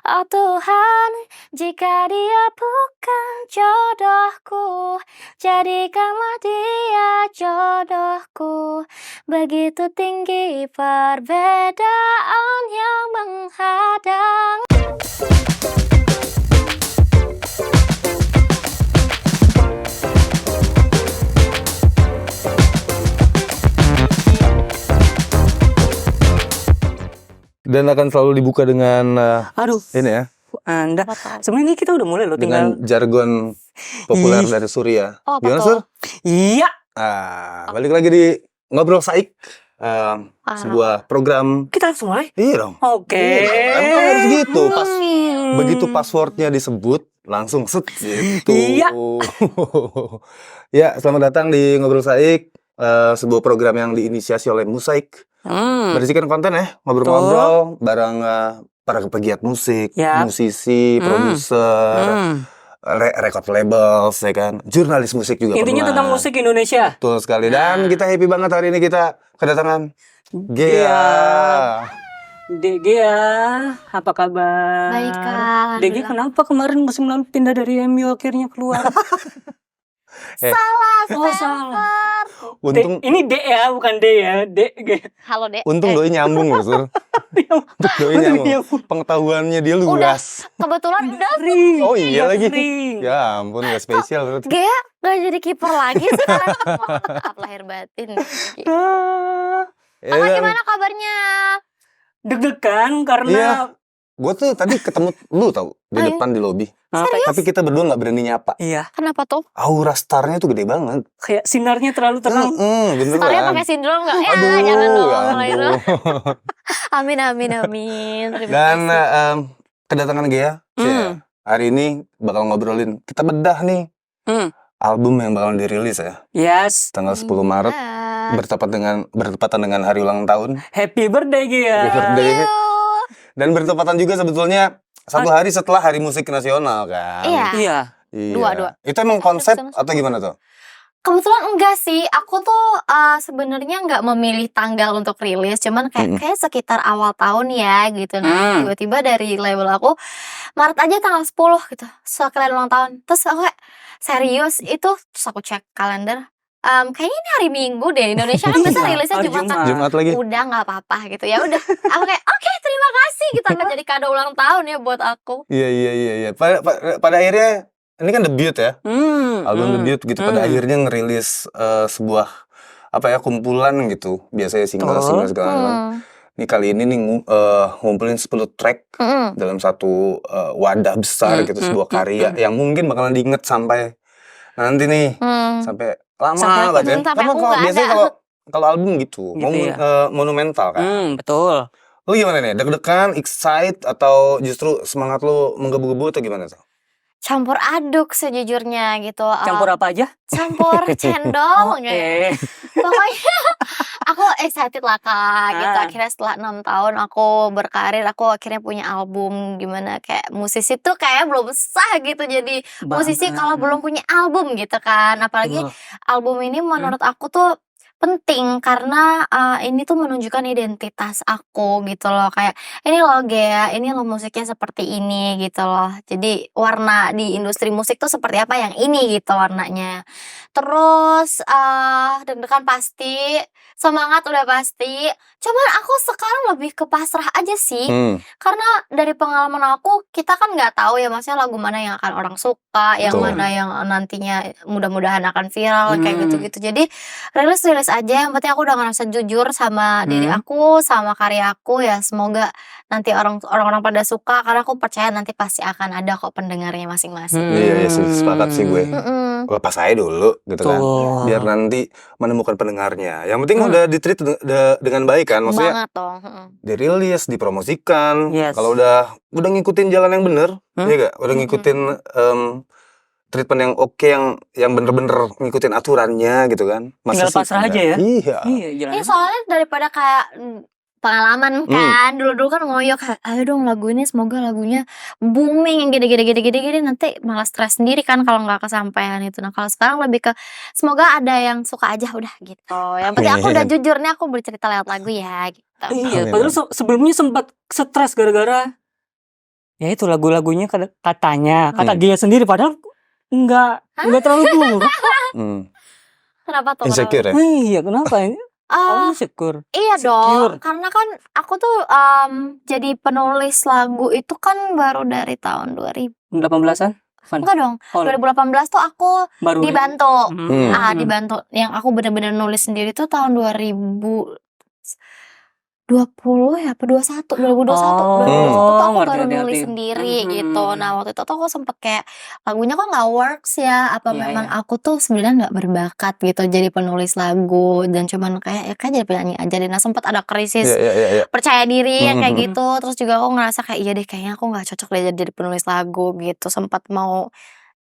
Oh Tuhan, jika dia bukan jodohku, jadikanlah dia jodohku. Begitu tinggi perbedaan yang menghadang. Dan akan selalu dibuka dengan ini ya, Anda Apa tuh? sebenarnya ini kita udah mulai loh, dengan tinggal jargon populer Ih. dari Surya. Oh, apa Gimana tuh? Sur? iya. Balik lagi di Ngobrol Saik, sebuah program. Kita langsung mulai. Iya dong. Oke. Emang harus gitu. Pas Hmm. begitu passwordnya disebut langsung set gitu. Iya. Ya, selamat datang di Ngobrol Saik, sebuah program yang diinisiasi oleh Musaik. Berisikan konten ya, ngobrol-ngobrol bareng para pegiat musik, Yap. musisi, produser, record labels, ya kan, jurnalis musik juga Intinya pernah. tentang musik Indonesia. Betul sekali. Dan kita happy banget hari ini kita kedatangan Gea. Degea, apa kabar? Baik, Kak. Degea kenapa kemarin musim lalu pindah dari MU akhirnya keluar? Salah, Oh, salah. Untung Ini D ya, bukan D ya. Halo, Dek. untung doi nyambung loh, Sur. Doi nyambung. Pengetahuannya dia luas. Kebetulan udah Sering. Oh iya lagi. Sering. Ya ampun, gak spesial berarti. Gea gak jadi kiper lagi sekarang. Maaf lahir batin. Ya, Kakak dan gimana kabarnya? Deg-degan Iya. karena gue tuh tadi ketemu lu tau di Oh, iya? depan di lobi. apa? Tapi kita berdua nggak berani nyapa. Iya, Kenapa tuh? Aura starnya tuh gede banget. kayak sinarnya terlalu terang. Starnya Beneran. pakai sindrom gak? Ya, Aduh, jangan dong. ya kalau itu. ampun. Amin, amin, amin. Terima Dan kasih. kedatangan Gea, hari ini bakal ngobrolin, kita bedah nih Hmm. album yang bakal dirilis ya, Yes. tanggal 10 Maret, Iya. bertepatan dengan hari ulang tahun, Happy birthday Gia. Happy birthday. Ayo. Dan bertepatan juga sebetulnya satu hari setelah Hari Musik Nasional kan. Iya. Iya. Iya. Dua. Itu emang konsep Nasional. atau gimana tuh? Kebetulan enggak sih, aku tuh sebenarnya nggak memilih tanggal untuk rilis, cuman kayak sekitar awal tahun ya gitu. Nah, tiba-tiba dari label aku Maret aja tanggal 10 gitu, sekalian ulang tahun. Terus aku kayak serius itu, terus aku cek kalender. Kayaknya ini hari Minggu deh, Indonesia kan biasa Iya, rilisnya hari Jumatan. Jumat. Jumat lagi. Udah nggak apa-apa gitu ya udah. Aku kayak oke, terima kasih gitu akan jadi kado ulang tahun ya buat aku. Iya. Pada akhirnya ini kan debut ya. Album debut gitu, pada akhirnya ngerilis sebuah kumpulan gitu, biasanya single segala macam. Nih kali ini nih ngumpulin 10 track dalam satu wadah besar gitu, sebuah karya yang mungkin bakalan diinget sampai nanti nih, sampai lama Sampai banget ya. sampai Karena aku kalau nggak biasanya ada. kalau album gitu, Gitu ya. monumental kan. Betul. Lu gimana nih? Deg-degan, excite atau justru semangat lu menggebu-gebu atau gimana tuh? Campur aduk sejujurnya gitu. Campur apa aja? Campur cendol Oke. kayak. Pokoknya aku excited lah Kak gitu. Akhirnya setelah 6 tahun aku berkarir, aku akhirnya punya album. Gimana kayak musisi tuh kayak belum sah gitu jadi musisi kalau belum punya album gitu kan. Apalagi album ini menurut aku tuh penting karena ini tuh menunjukkan identitas aku gitu loh, kayak ini loh Gea, ini loh musiknya seperti ini gitu loh. Jadi warna di industri musik tuh seperti apa yang ini gitu warnanya. Terus deg-degan pasti, semangat udah pasti. Cuman aku sekarang lebih ke pasrah aja sih. Karena dari pengalaman aku, kita kan nggak tahu ya maksudnya lagu mana yang akan orang suka, yang Betul. mana yang nantinya mudah-mudahan akan viral kayak gitu-gitu. Jadi rilis aja, yang penting aku udah ngerasa jujur sama diri aku, sama karya aku ya. Semoga nanti orang-orang pada suka karena aku percaya nanti pasti akan ada kok pendengarnya masing-masing. Iya sih, sepakat sih gue. Lepas aja dulu gitu kan, Tuh. biar nanti menemukan pendengarnya. Yang penting udah di-treat dengan baik kan, maksudnya Banget dong. dirilis, dipromosikan. Yes. Kalau udah ngikutin jalan yang bener, ya gak? Udah ngikutin treatment yang oke, yang bener-bener ngikutin aturannya gitu kan. Tinggal pasrah aja ya? Iya. Iya, jalan. Ini soalnya daripada kayak pengalaman kan, dulu-dulu kan ngoyo kayak ayo dong lagu ini semoga lagunya booming yang gede-gede nanti malah stres sendiri kan kalau nggak kesampaian itu. Nah kalau sekarang lebih ke semoga ada yang suka aja udah gitu. Yang penting aku udah jujur nih, aku bercerita lewat lagu ya gitu. Iya, padahal sebelumnya sempat stres gara-gara Ya itu lagu-lagunya katanya kata Hmm. dia sendiri padahal enggak terlalu buruk. Kenapa tuh? Insecure ya? Iya, kenapa ini? Ah, Insecure. iya Secure. dong, karena kan aku tuh jadi penulis lagu itu kan baru dari tahun 2000. 18-an? Enggak dong, Oh, 2018 tuh aku baru dibantu. Hmm. Yang aku bener-bener nulis sendiri tuh tahun 2020 ya apa 21 2021 tuh aku baru nulis sendiri gitu. Nah waktu itu tuh aku sempet kayak lagunya kok nggak works ya, apa Iya, memang iya. aku tuh sebenarnya nggak berbakat gitu jadi penulis lagu dan cuman kayak ya kan jadi penyanyi aja deh. Nah sempet ada krisis Iya. percaya diri yang kayak Mhm. gitu. Terus juga aku ngerasa kayak iya deh kayaknya aku nggak cocok deh jadi penulis lagu gitu. Sempat mau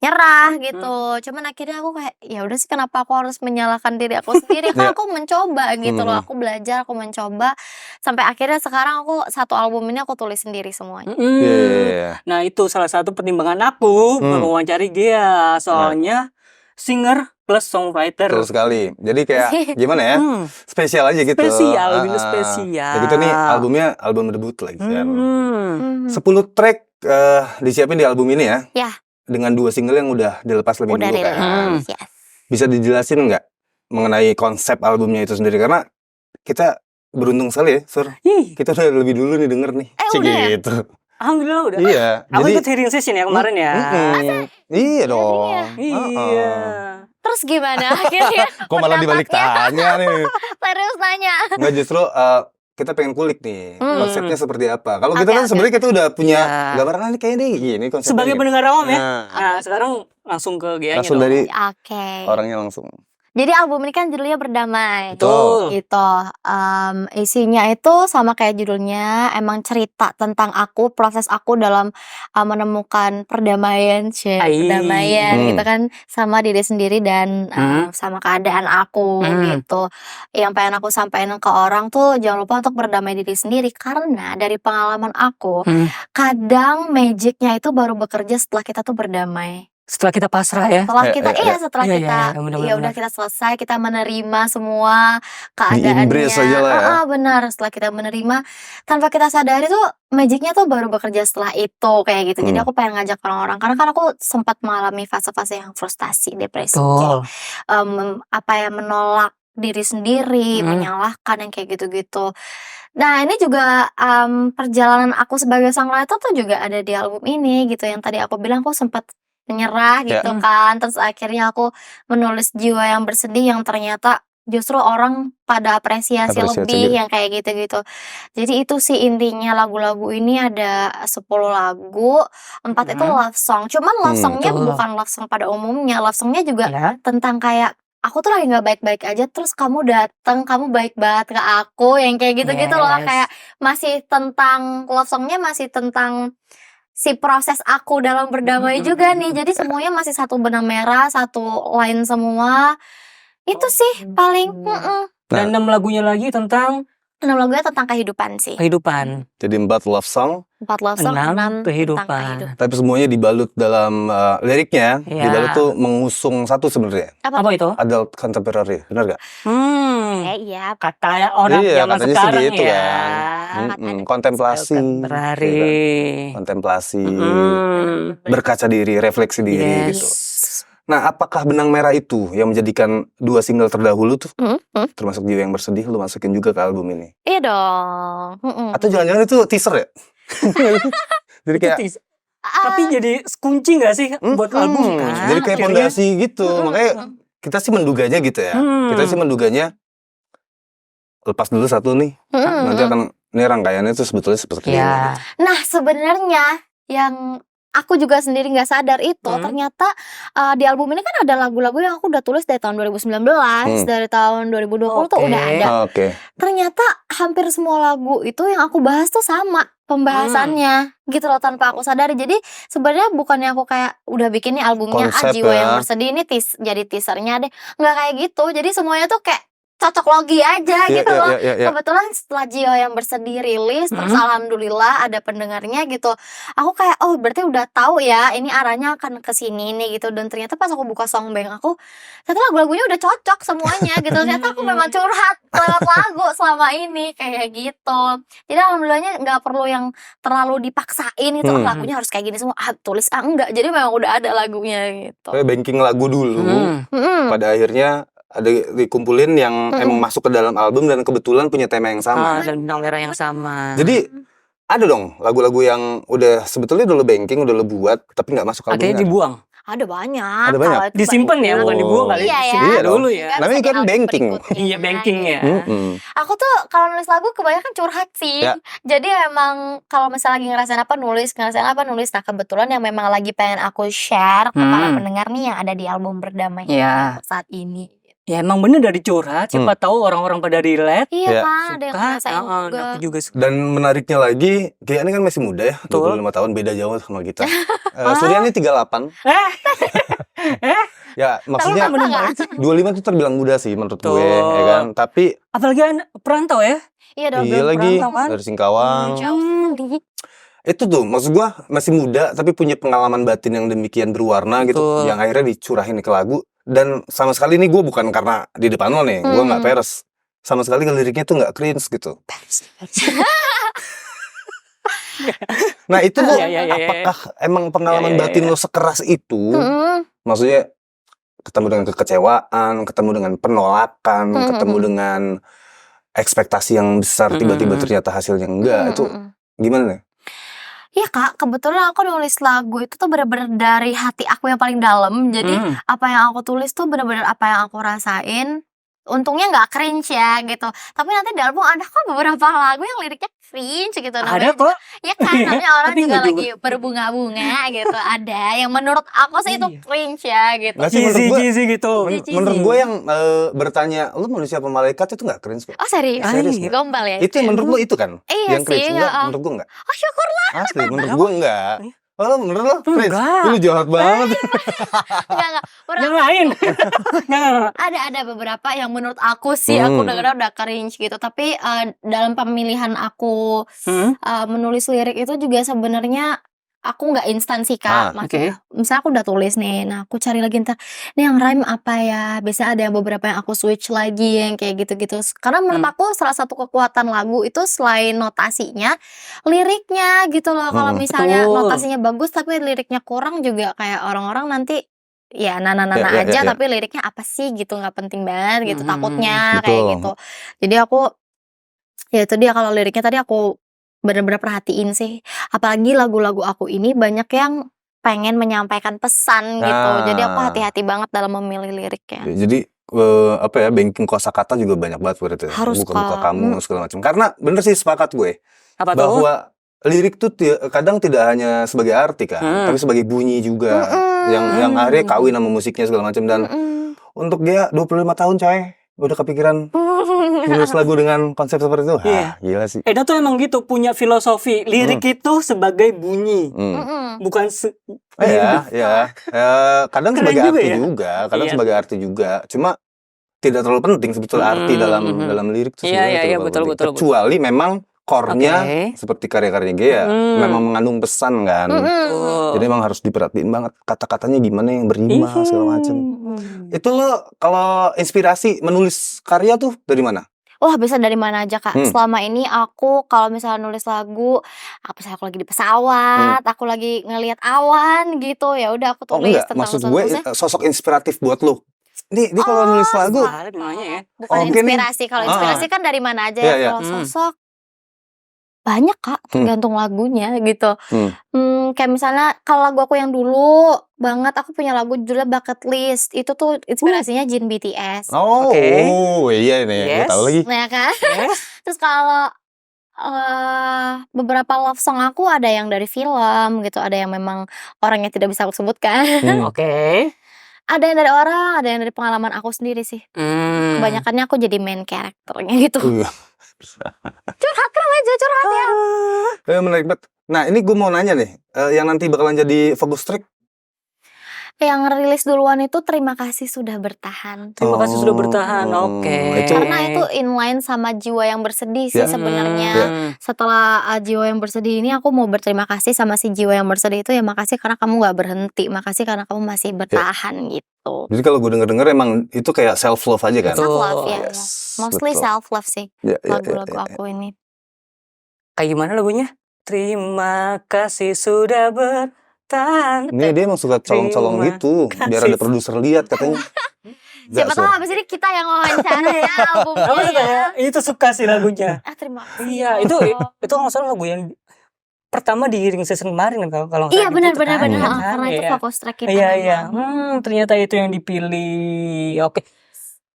nyerah gitu. Cuman akhirnya aku kayak ya udah sih kenapa aku harus menyalahkan diri aku sendiri Iya. kan aku mencoba gitu loh. Mhm. Aku belajar, aku mencoba sampai akhirnya sekarang aku satu album ini aku tulis sendiri semuanya. Iya. Nah itu salah satu pertimbangan aku mewawancari dia soalnya singer plus songwriter. Betul sekali. Jadi kayak gimana ya? Spesial aja gitu. Spesial, bener spesial. Ya gitu nih albumnya album debut lagi kan. 10 track disiapin di album ini ya. Ya. Dengan 2 single yang udah dilepas lebih Udah dulu kan. yes. Bisa dijelasin nggak mengenai konsep albumnya itu sendiri? Karena kita beruntung sekali ya, Sur. Kita udah lebih dulu nih denger nih. Udah ya? Gitu. Alhamdulillah udah. Iya. Aku Jadi ikut hearing session ya kemarin ya. iya dong. Iya. Terus gimana akhirnya? Kok malah dibalik tanya nih? Serius nanya. Nggak, justru kita pengen kulik nih konsepnya seperti apa. Kalau kita kan Oke. sebenarnya kita udah punya Ya. gambaran nih kayaknya nih gini konsepnya. Sebagai gitu. pendengar awam ya. Nah, Nah, sekarang langsung ke Gia-nya langsung dong. dari Oke. orangnya langsung. Jadi album ini kan judulnya Berdamai. Betul. Gitu. Isinya itu sama kayak judulnya, emang cerita tentang aku, proses aku dalam menemukan perdamaian, perdamaian gitu kan sama diri sendiri dan sama keadaan aku gitu. Yang pengen aku sampaikan ke orang tuh jangan lupa untuk berdamai diri sendiri karena dari pengalaman aku, kadang magicnya itu baru bekerja setelah kita tuh berdamai. Setelah kita pasrah ya. Setelah kita setelah Iya, kita iya, benar-benar. ya udah kita selesai, kita menerima semua keadaannya. Di-embrace aja lah ya. Benar, setelah kita menerima tanpa kita sadari tuh magicnya tuh baru bekerja setelah itu kayak gitu. Jadi aku pengen ngajak orang-orang karena kan aku sempat mengalami fase-fase yang frustasi, depresi, Betul. menolak diri sendiri, menyalahkan yang kayak gitu-gitu. Nah ini juga perjalanan aku sebagai songwriter tuh juga ada di album ini gitu. Yang tadi aku bilang aku sempat menyerah gitu kan, terus akhirnya aku menulis Jiwa yang Bersedih yang ternyata justru orang pada apresiasi lebih yang kayak gitu-gitu. Jadi itu sih intinya lagu-lagu ini ada 10 lagu, 4 itu love song. Cuman love songnya bukan love song pada umumnya, love songnya juga tentang kayak aku tuh lagi nggak baik-baik aja, terus kamu datang, kamu baik banget ke aku, yang kayak gitu-gitu loh. Kayak masih tentang love songnya masih tentang si proses aku dalam berdamai juga nih. Jadi semuanya masih satu benang merah, satu line semua. Itu sih paling. Dan 6 lagunya lagi tentang 6 lagunya tentang kehidupan sih. kehidupan. Jadi 4 love song, 4 love song, 6 kehidupan. tentang kehidupan. tapi semuanya dibalut dalam liriknya, dibalut tuh mengusung satu sebenarnya. Apa itu? Adult contemporary, benar gak? Iya. Kata orang zaman katanya sekarang sih gitu ya. kan. Kontemplasi, kontemplasi, berkaca diri, refleksi diri gitu. Nah, apakah Benang Merah itu yang menjadikan 2 single terdahulu tuh, termasuk Jiwa yang Bersedih, lu masukin juga ke album ini? Iya dong. Atau jangan-jangan itu teaser ya? Jadi kayak tapi jadi kunci gak sih buat album kan? jadi kayak fondasi gitu. Makanya kita sih menduganya gitu ya. Kita sih menduganya lepas dulu satu nih. Nanti akan ini rangkaiannya tuh sebetulnya seperti ini. Nah, sebenarnya yang aku juga sendiri nggak sadar itu ternyata di album ini kan ada lagu-lagu yang aku udah tulis dari tahun 2019, dari tahun 2020 tuh udah ada. Ternyata hampir semua lagu itu yang aku bahas tuh sama pembahasannya gitu loh tanpa aku sadari. Jadi sebenarnya bukannya aku kayak udah bikin nih albumnya Konsep Jiwa ya. yang Bersedih ini jadi teasernya deh, nggak kayak gitu. Jadi semuanya tuh kayak cocok logi aja Iya, gitu iya, loh. iya, iya. Kebetulan setelah Jio yang bersedih rilis, terus alhamdulillah ada pendengarnya gitu. Aku kayak, oh berarti udah tahu ya ini arahnya akan ke sini nih gitu. Dan ternyata pas aku buka Songbank aku, ternyata lagu-lagunya udah cocok semuanya gitu. Ternyata aku memang curhat lewat lagu selama ini kayak gitu. Jadi alhamdulillahnya nggak perlu yang terlalu dipaksain gitu. Oh, lagunya harus kayak gini semua. Tulis enggak. Jadi memang udah ada lagunya gitu. Kayak banking lagu dulu, pada akhirnya ada dikumpulin yang emang masuk ke dalam album dan kebetulan punya tema yang sama. Dan benang merah yang sama. Jadi ada dong lagu-lagu yang udah sebetulnya udah lo banking, udah lo buat, tapi nggak masuk albumnya. Akhirnya dibuang. Ada banyak. Ada banyak. Kalau itu Disimpan ya, bukan dibuang kali. Iya ya. Disimpan Iya dong. dulu ya. Nggak Namanya bisa kan di album banking. berikutnya. Iya, banking ya. Aku tuh kalau nulis lagu kebanyakan curhat sih. Ya. Jadi emang kalau misalnya lagi ngerasain apa nulis. Nah kebetulan yang memang lagi pengen aku share ke para pendengar nih yang ada di album Berdamai Iya. saat ini. Ya emang bener dari curhat, siapa tahu orang-orang pada relate. Iya Ya. kan, ada yang ngerasain juga. Aku juga suka. Dan menariknya lagi, Gia ini kan masih muda ya, Betul. 25 tahun, beda jauh sama kita. Suryani 38. Ya, maksudnya Tahu nggak? 25 itu terbilang muda sih menurut gue, Betul. ya kan? Tapi Apalagi perantau ya. Iya dong. iya lagi perantau kan? dari Singkawang. Jauh. Itu tuh maksud gua masih muda tapi punya pengalaman batin yang demikian berwarna gitu, Betul. yang akhirnya dicurahin ke lagu. Dan sama sekali ini gue bukan karena di depan lo nih, gue nggak peres. Sama sekali liriknya tuh nggak cringe gitu. Nah itu lo, Iya. apakah emang pengalaman Iya. batin lo sekeras itu? Maksudnya ketemu dengan kekecewaan, ketemu dengan penolakan, ketemu dengan ekspektasi yang besar, tiba-tiba ternyata hasilnya enggak. Itu gimana nih? Iya kak, kebetulan aku nulis lagu itu tuh bener-bener dari hati aku yang paling dalam. Jadi apa yang aku tulis tuh bener-bener apa yang aku rasain. Untungnya nggak cringe ya gitu. Tapi nanti di album ada kok beberapa lagu yang liriknya cringe gitu. Ada kok. Ya kan, namanya orang Tapi juga nggak lagi berbunga-bunga gitu. Ada yang menurut aku sih itu cringe ya gitu. Nggak sih, menurut gue, Cheesy gitu. menurut gue yang bertanya, lu manusia apa malaikat itu nggak cringe kok. Oh serius? Serius, Serius gombal ya? Itu yang menurut lo itu kan? Iya Yang cringe sih, enggak? ya. Menurut gue enggak. Oh syukurlah. Asli, menurut gue enggak. Oh, menurut lo cringe? Enggak. Lu jahat banget. Enggak. Yang lain. Enggak. Ada beberapa yang menurut aku sih aku dengar udah cringe gitu. Tapi dalam pemilihan aku menulis lirik itu juga sebenarnya aku nggak instan sih kak. Oke. Misalnya aku udah tulis nih, nah aku cari lagi ntar nih yang rhyme apa ya. Biasanya ada beberapa yang aku switch lagi yang kayak gitu-gitu. Karena menurut aku salah satu kekuatan lagu itu selain notasinya, liriknya gitu loh. Kalau misalnya Betul. notasinya bagus tapi liriknya kurang juga kayak orang-orang nanti ya nana-nana Ya, aja ya. tapi liriknya apa sih gitu, nggak penting banget gitu takutnya Betul. kayak gitu. Jadi aku ya itu dia, kalau liriknya tadi aku bener-bener perhatiin sih. Apalagi lagu-lagu aku ini banyak yang pengen menyampaikan pesan gitu. Jadi aku hati-hati banget dalam memilih liriknya. Jadi apa ya, banking kosakata juga banyak banget berarti. Harus, buka-buka Kak. kamu segala macam. Karena bener sih sepakat gue Apa tuh? bahwa lirik tuh kadang tidak hanya sebagai arti kan, tapi sebagai bunyi juga yang akhirnya kawin sama musiknya segala macam. Dan untuk dia 25 tahun coy, udah kepikiran nulis lagu dengan konsep seperti itu. Iya. Gila sih. Eda tuh emang gitu, punya filosofi. Lirik itu sebagai bunyi. Bukan Ya. Kadang Keren sebagai juga arti ya. juga, kadang Iya. sebagai arti juga. Cuma tidak terlalu penting sebetulnya arti dalam lirik itu Iya, sebenarnya iya, tidak terlalu betul, penting. betul. Kecuali memang core-nya Oke. seperti karya-karyanya Gea memang mengandung pesan kan. Jadi memang harus diperhatiin banget kata-katanya gimana yang berima segala macam. Itu lo kalau inspirasi menulis karya tuh dari mana? Wah bisa dari mana aja kak. Selama ini aku kalau misalnya nulis lagu, misalnya aku lagi di pesawat, aku lagi ngelihat awan gitu, ya udah aku Oh tulis enggak, tentang maksud suatu gue maksudnya. sosok inspiratif buat lo. Ini kalau nulis lagu Namanya ya. Bukan Oke nih. inspirasi. Kalau inspirasi kan dari mana aja Iya, ya. iya. Kalau sosok banyak kak, tergantung lagunya gitu. Kayak misalnya kalau lagu aku yang dulu banget, aku punya lagu judulnya Bucket List. Itu tuh inspirasinya Jin BTS. Oh, Oke. iya nih, gue Yes. tahu lagi. Nah kan. Yes. Terus kalau beberapa love song aku ada yang dari film gitu, ada yang memang orangnya tidak bisa aku sebutkan. Oke. Ada yang dari orang, ada yang dari pengalaman aku sendiri sih. Kebanyakannya aku jadi main karakternya gitu. Curhat aja, curhat ya. Menarik banget. Nah, ini gue mau nanya nih, yang nanti bakalan jadi fokus track Yang rilis duluan itu Terima Kasih Sudah Bertahan. Terima kasih sudah bertahan. Oke. Karena itu inline sama Jiwa Yang Bersedih sih sebenarnya. Setelah Jiwa Yang Bersedih ini aku mau berterima kasih sama si Jiwa Yang Bersedih itu, ya makasih karena kamu gak berhenti, makasih karena kamu masih bertahan gitu. Jadi kalau gue denger emang itu kayak self love aja kan. Self love ya. Yes, Mostly betul. self love sih lagu-lagu aku ini. Kayak gimana lagunya? Terima kasih sudah bertahan. Ini dia emang suka colong-colong Terima gitu, biar ada produser lihat katanya. Siapa tahu abis ini kita yang wawancara ya albumnya. Apa suka ya? Itu suka sih lagunya. Terima kasih. Iya, itu nggak salah lagu yang pertama di Ring Season kemarin kan kalau Iya nggak salah benar gitu kan. karena itu Iya. fokus track kita. Iya. Ternyata itu yang dipilih. Oke.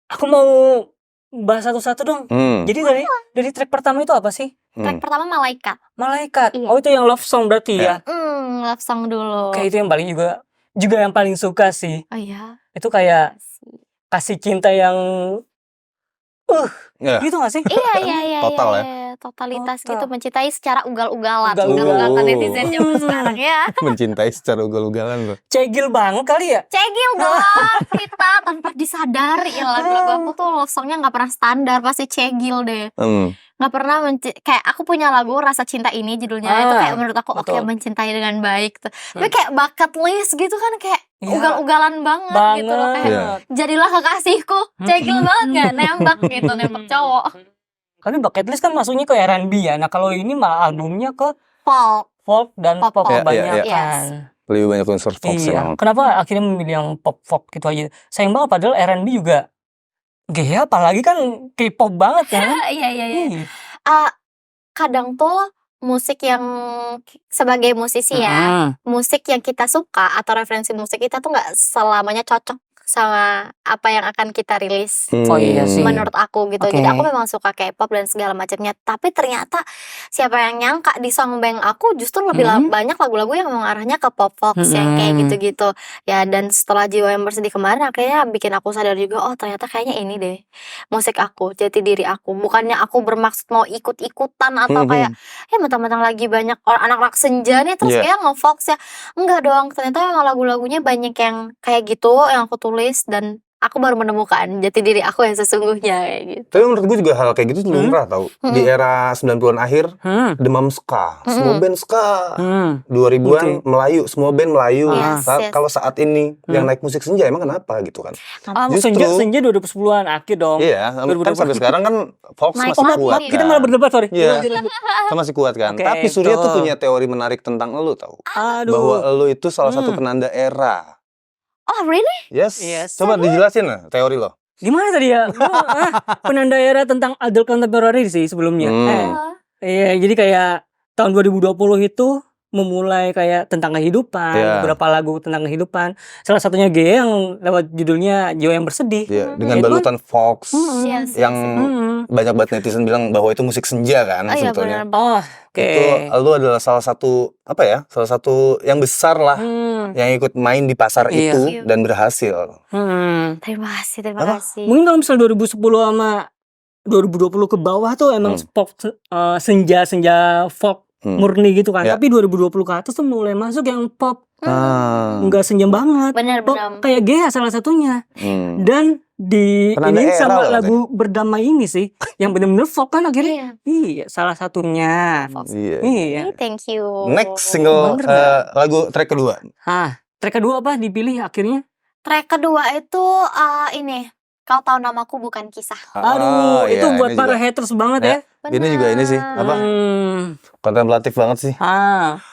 Aku mau bahas satu-satu dong. Jadi dari track pertama itu apa sih? Track pertama Malaikat. Malaikat. Iya. Oh, itu yang love song berarti ya? Love song dulu. Kayak itu yang paling juga yang paling suka sih. Oh iya. Itu kayak kasih cinta yang gitu gak sih? Iya. Total ya? Totalitas Total. gitu, mencintai secara ugal-ugalan. Ugal-ugalan. Ugal-ugalan netizen zaman sekarang ya. Mencintai secara ugal-ugalan loh. Cegil banget kali ya? Cegil dong kita tanpa disadari ya, lagu-lagu aku tuh love songnya nggak pernah standar, pasti cegil deh. Nggak pernah kayak aku punya lagu Rasa Cinta Ini judulnya, itu kayak menurut aku oke, mencintai dengan baik tuh. Tapi kayak bucket list gitu kan, kayak ugal-ugalan banget gitu loh, kayak jadilah kekasihku, cegil banget nggak, nembak gitu, nembak cowok. Karena bucket list kan masuknya ke R&B ya. Nah kalau ini mah albumnya ke folk dan pop Iya, banyak iya. kan. Lebih banyak unsur folk sih Iya. emang. Kenapa akhirnya memilih yang pop folk gitu aja? Sayang banget padahal R&B juga gaya, apalagi kan K-pop banget kan. Iya. Kadang tuh musik yang sebagai musisi ya, musik yang kita suka atau referensi musik kita tuh nggak selamanya cocok sama apa yang akan kita rilis. Oh iya sih. Menurut aku gitu. Oke. Jadi aku memang suka K-pop dan segala macamnya. Tapi ternyata siapa yang nyangka di Songbank aku justru lebih banyak lagu-lagu yang mengarahnya ke pop fox yang kayak gitu-gitu. Ya, dan setelah Jiwa Yang Bersedih kemarin akhirnya bikin aku sadar juga, oh ternyata kayaknya ini deh musik aku, jati diri aku. Bukannya aku bermaksud mau ikut-ikutan atau kayak mentang-mentang lagi banyak anak-anak senja nih terus kayak nge-fox ya. Enggak dong, ternyata memang lagu-lagunya banyak yang kayak gitu yang aku tulis, dan aku baru menemukan jati diri aku yang sesungguhnya kayak gitu. Tapi menurut gue juga hal kayak gitu lumrah tau. Di era 90-an akhir, demam ska, semua band ska. 2000-an Melayu, semua band Melayu. Yes. Kalau saat ini yang naik musik senja emang kenapa gitu kan? Senja 2010-an akhir dong. Iya, kan sampai sekarang kan Fox Naik masih banget kuat ini. kan. Kita malah berdebat, sorry. Iya. Kan masih kuat kan. Oke, Tapi Surya tuh betul. punya teori menarik tentang elu tau. Aduh. Bahwa elu itu salah satu penanda era. Oh really? Yes. Yes. Coba dijelasin lah teori lo. Gimana tadi ya? Penanda era tentang adult contemporary sih sebelumnya. Iya, jadi kayak tahun 2020 itu memulai kayak tentang kehidupan, beberapa lagu tentang kehidupan. Salah satunya G yang lewat judulnya Jiwa Yang Bersedih. Iya, dengan balutan Fox Yes. yang banyak banget netizen bilang bahwa itu musik senja kan sebetulnya. Oke. Itu lu adalah salah satu salah satu yang besar lah yang ikut main di pasar itu dan berhasil. Terima kasih. Mungkin kalau misalnya 2010 sama 2020 ke bawah tuh emang pop senja folk murni gitu kan. Tapi 2020 ke atas tuh mulai masuk yang pop. Enggak senja banget. Pop kayak Gea salah satunya. Dan di Penanda ini era sama lah, lagu Berdamai ini sih yang bener-bener folk kan akhirnya. Iya, salah satunya. Iya. Thank you. Next single lagu track kedua. Track kedua apa dipilih akhirnya? Track kedua itu ini Kau Tahu Namaku Bukan Kisah. Aduh, itu iya, buat ini para juga. haters banget ya. Ini juga ini sih kontemplatif banget sih.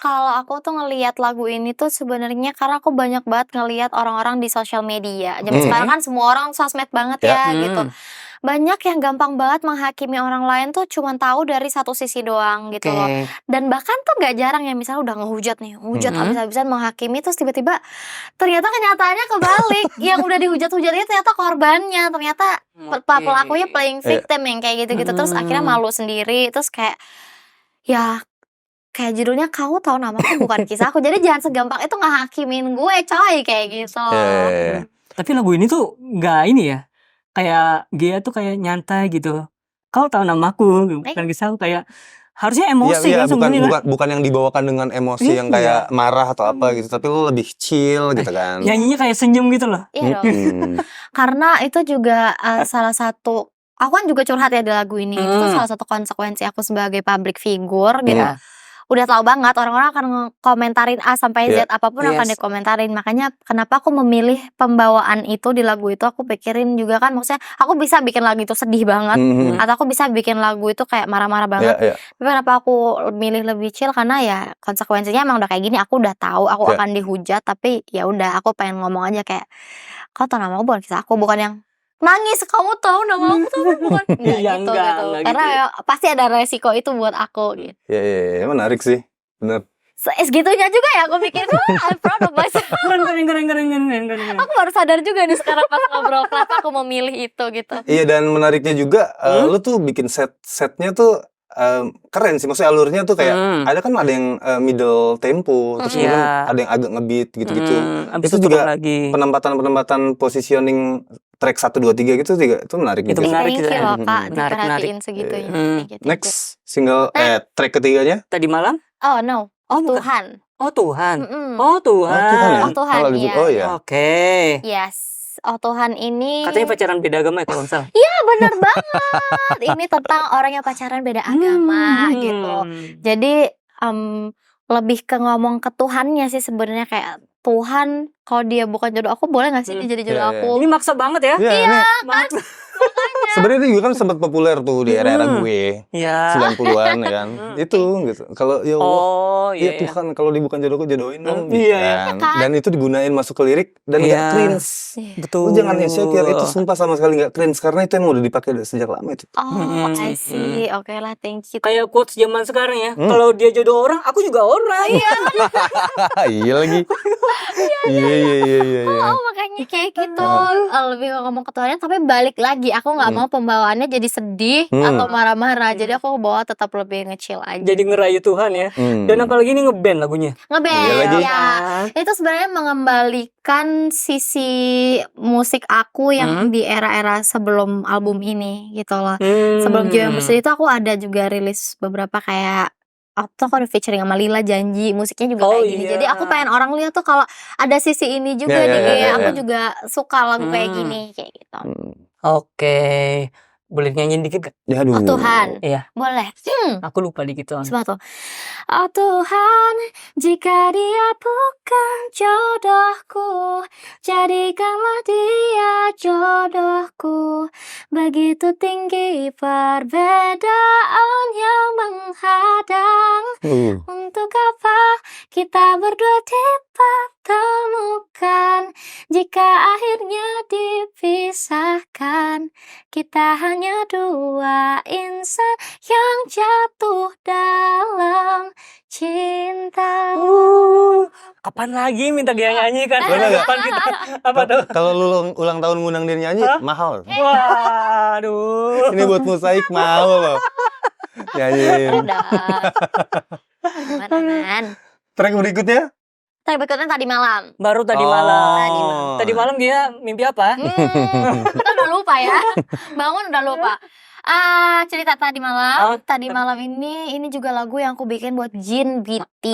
Kalau aku tuh ngelihat lagu ini tuh sebenarnya karena aku banyak banget ngelihat orang-orang di sosial media. Zaman sekarang kan semua orang sosmed banget ya gitu. Banyak yang gampang banget menghakimi orang lain tuh cuman tahu dari satu sisi doang gitu loh. Dan bahkan tuh gak jarang ya misalnya udah ngehujat habis-habisan menghakimi, terus tiba-tiba ternyata kenyataannya kebalik. Yang udah dihujat-hujatnya ternyata korbannya, ternyata pelakunya playing victim yang kayak gitu-gitu. Terus akhirnya malu sendiri, terus kayak ya kayak judulnya Kau Tahu Namaku Bukan Kisahku. Jadi jangan segampang itu ngehakimin gue coy kayak gitu. Tapi lagu ini tuh gak ini ya, kayak Gea tuh kayak nyantai gitu. Kau tahu namaku, bukan kisahku, kayak harusnya emosi Iya, kan sebenarnya. bukan yang dibawakan dengan emosi yang kayak marah atau apa gitu, tapi lu lebih chill gitu kan. Nyanyinya kayak senyum gitu loh. Iya dong. Karena itu juga salah satu, aku kan juga curhat ya di lagu ini. Itu tuh salah satu konsekuensi aku sebagai public figure gitu. Udah tahu banget orang-orang akan komentarin A sampai Z, apapun akan dikomentarin. Makanya kenapa aku memilih pembawaan itu di lagu itu, aku pikirin juga kan, maksudnya aku bisa bikin lagu itu sedih banget, atau aku bisa bikin lagu itu kayak marah-marah banget. Tapi kenapa aku milih lebih chill, karena ya konsekuensinya emang udah kayak gini. Aku udah tahu aku akan dihujat, tapi ya udah, aku pengen ngomong aja kayak, kau tahu nama aku bukan kisah aku, bukan yang nangis kamu tahu nama aku tuh bukan gitu. Karena ya, pasti ada resiko itu buat aku gitu. Iya, menarik sih, bener. Segitunya juga ya aku pikir, I'm proud of myself. Keren. Aku baru sadar juga nih sekarang pas ngobrol kenapa aku memilih itu gitu. Iya, dan menariknya juga lu tuh bikin setnya tuh keren sih, maksudnya alurnya tuh kayak ada kan ada yang middle tempo, terus kemudian ada yang agak ngebeat gitu-gitu. Itu juga penempatan positioning track 1, 2, 3 gitu juga itu menarik Itu juga. menarik Thank gitu you ya. loh Kak, Menarik. diperhatiin segitunya. Gitu. Next single track ketiganya? Tadi malam? Oh no, Tuhan. Tuhan. Oh Tuhan. Oh Tuhan. ya? Oh Tuhan, iya. Oh ya. Oke. Yes, Oh Tuhan ini. Katanya pacaran beda agama ya kalau nggak salah. Iya benar banget. Ini tentang orang yang pacaran beda agama gitu. Jadi lebih ke ngomong ke Tuhannya sih sebenarnya, kayak Tuhan, kalau dia bukan jodoh aku, boleh nggak sih dia jadi jodoh aku? Ini maksa banget ya. Iya, Maksa. sebenarnya itu juga kan sempat populer tuh di era-era gue. Iya. 90-an ya kan. Itu gitu. Kalau ya Allah, iya. Tuhan kalau dia bukan jodohku jodohin dong. Iya, kan. Dan itu digunain masuk ke lirik dan gak cringe. Betul. Lu jangan insecure, itu sumpah sama sekali gak cringe karena itu emang udah dipakai sejak lama itu. Oh, I see. Oke lah, thank you. Kayak quotes zaman sekarang ya. Kalau dia jodoh orang, aku juga orang. Iya. Iya lagi. Iya. Oh, makanya kayak gitu. Lebih ngomong ke Tuhannya, tapi balik lagi aku nggak mau pembawaannya jadi sedih atau marah-marah. Jadi aku bawa tetap lebih nge-chill aja. Jadi ngerayu Tuhan ya. Dan apalagi ini ngeband lagunya. Ngeband ya. Itu sebenarnya mengembalikan sisi musik aku yang di era-era sebelum album ini gitu loh. Sebelum Jiwa yang Bersih itu aku ada juga rilis beberapa kayak aku ada featuring sama Lila, Janji, musiknya juga kayak gini. Jadi aku pengen orang lihat tuh kalau ada sisi ini juga aku juga suka lagu kayak gini kayak gitu. Oke. Boleh nyanyiin dikit gak? Oh Tuhan. Iya. Boleh. Aku lupa dikit tuh. Coba tuh. Oh Tuhan, jika dia bukan jodohku, jadikanlah dia jodohku. Begitu tinggi perbedaan yang menghadang. Untuk apa kita berdua dipertemukan jika akhirnya dipisahkan? Kita hanya dua insan yang jatuh dalam cinta. Kapan lagi minta dia nyanyi kan? Kapan kita? Apa tuh? Kalau lu ulang tahun ngundang dia nyanyi, mahal. Waduh. Ini buat mosaik mahal loh. Nyanyiin. Gimana kan? Track berikutnya? Track berikutnya Tadi Malam. Baru tadi malam. Tadi malam dia mimpi apa? Kita udah lupa ya. Bangun udah lupa. Cerita Tadi Malam. Tadi Malam ini juga lagu yang aku bikin buat Jin BT.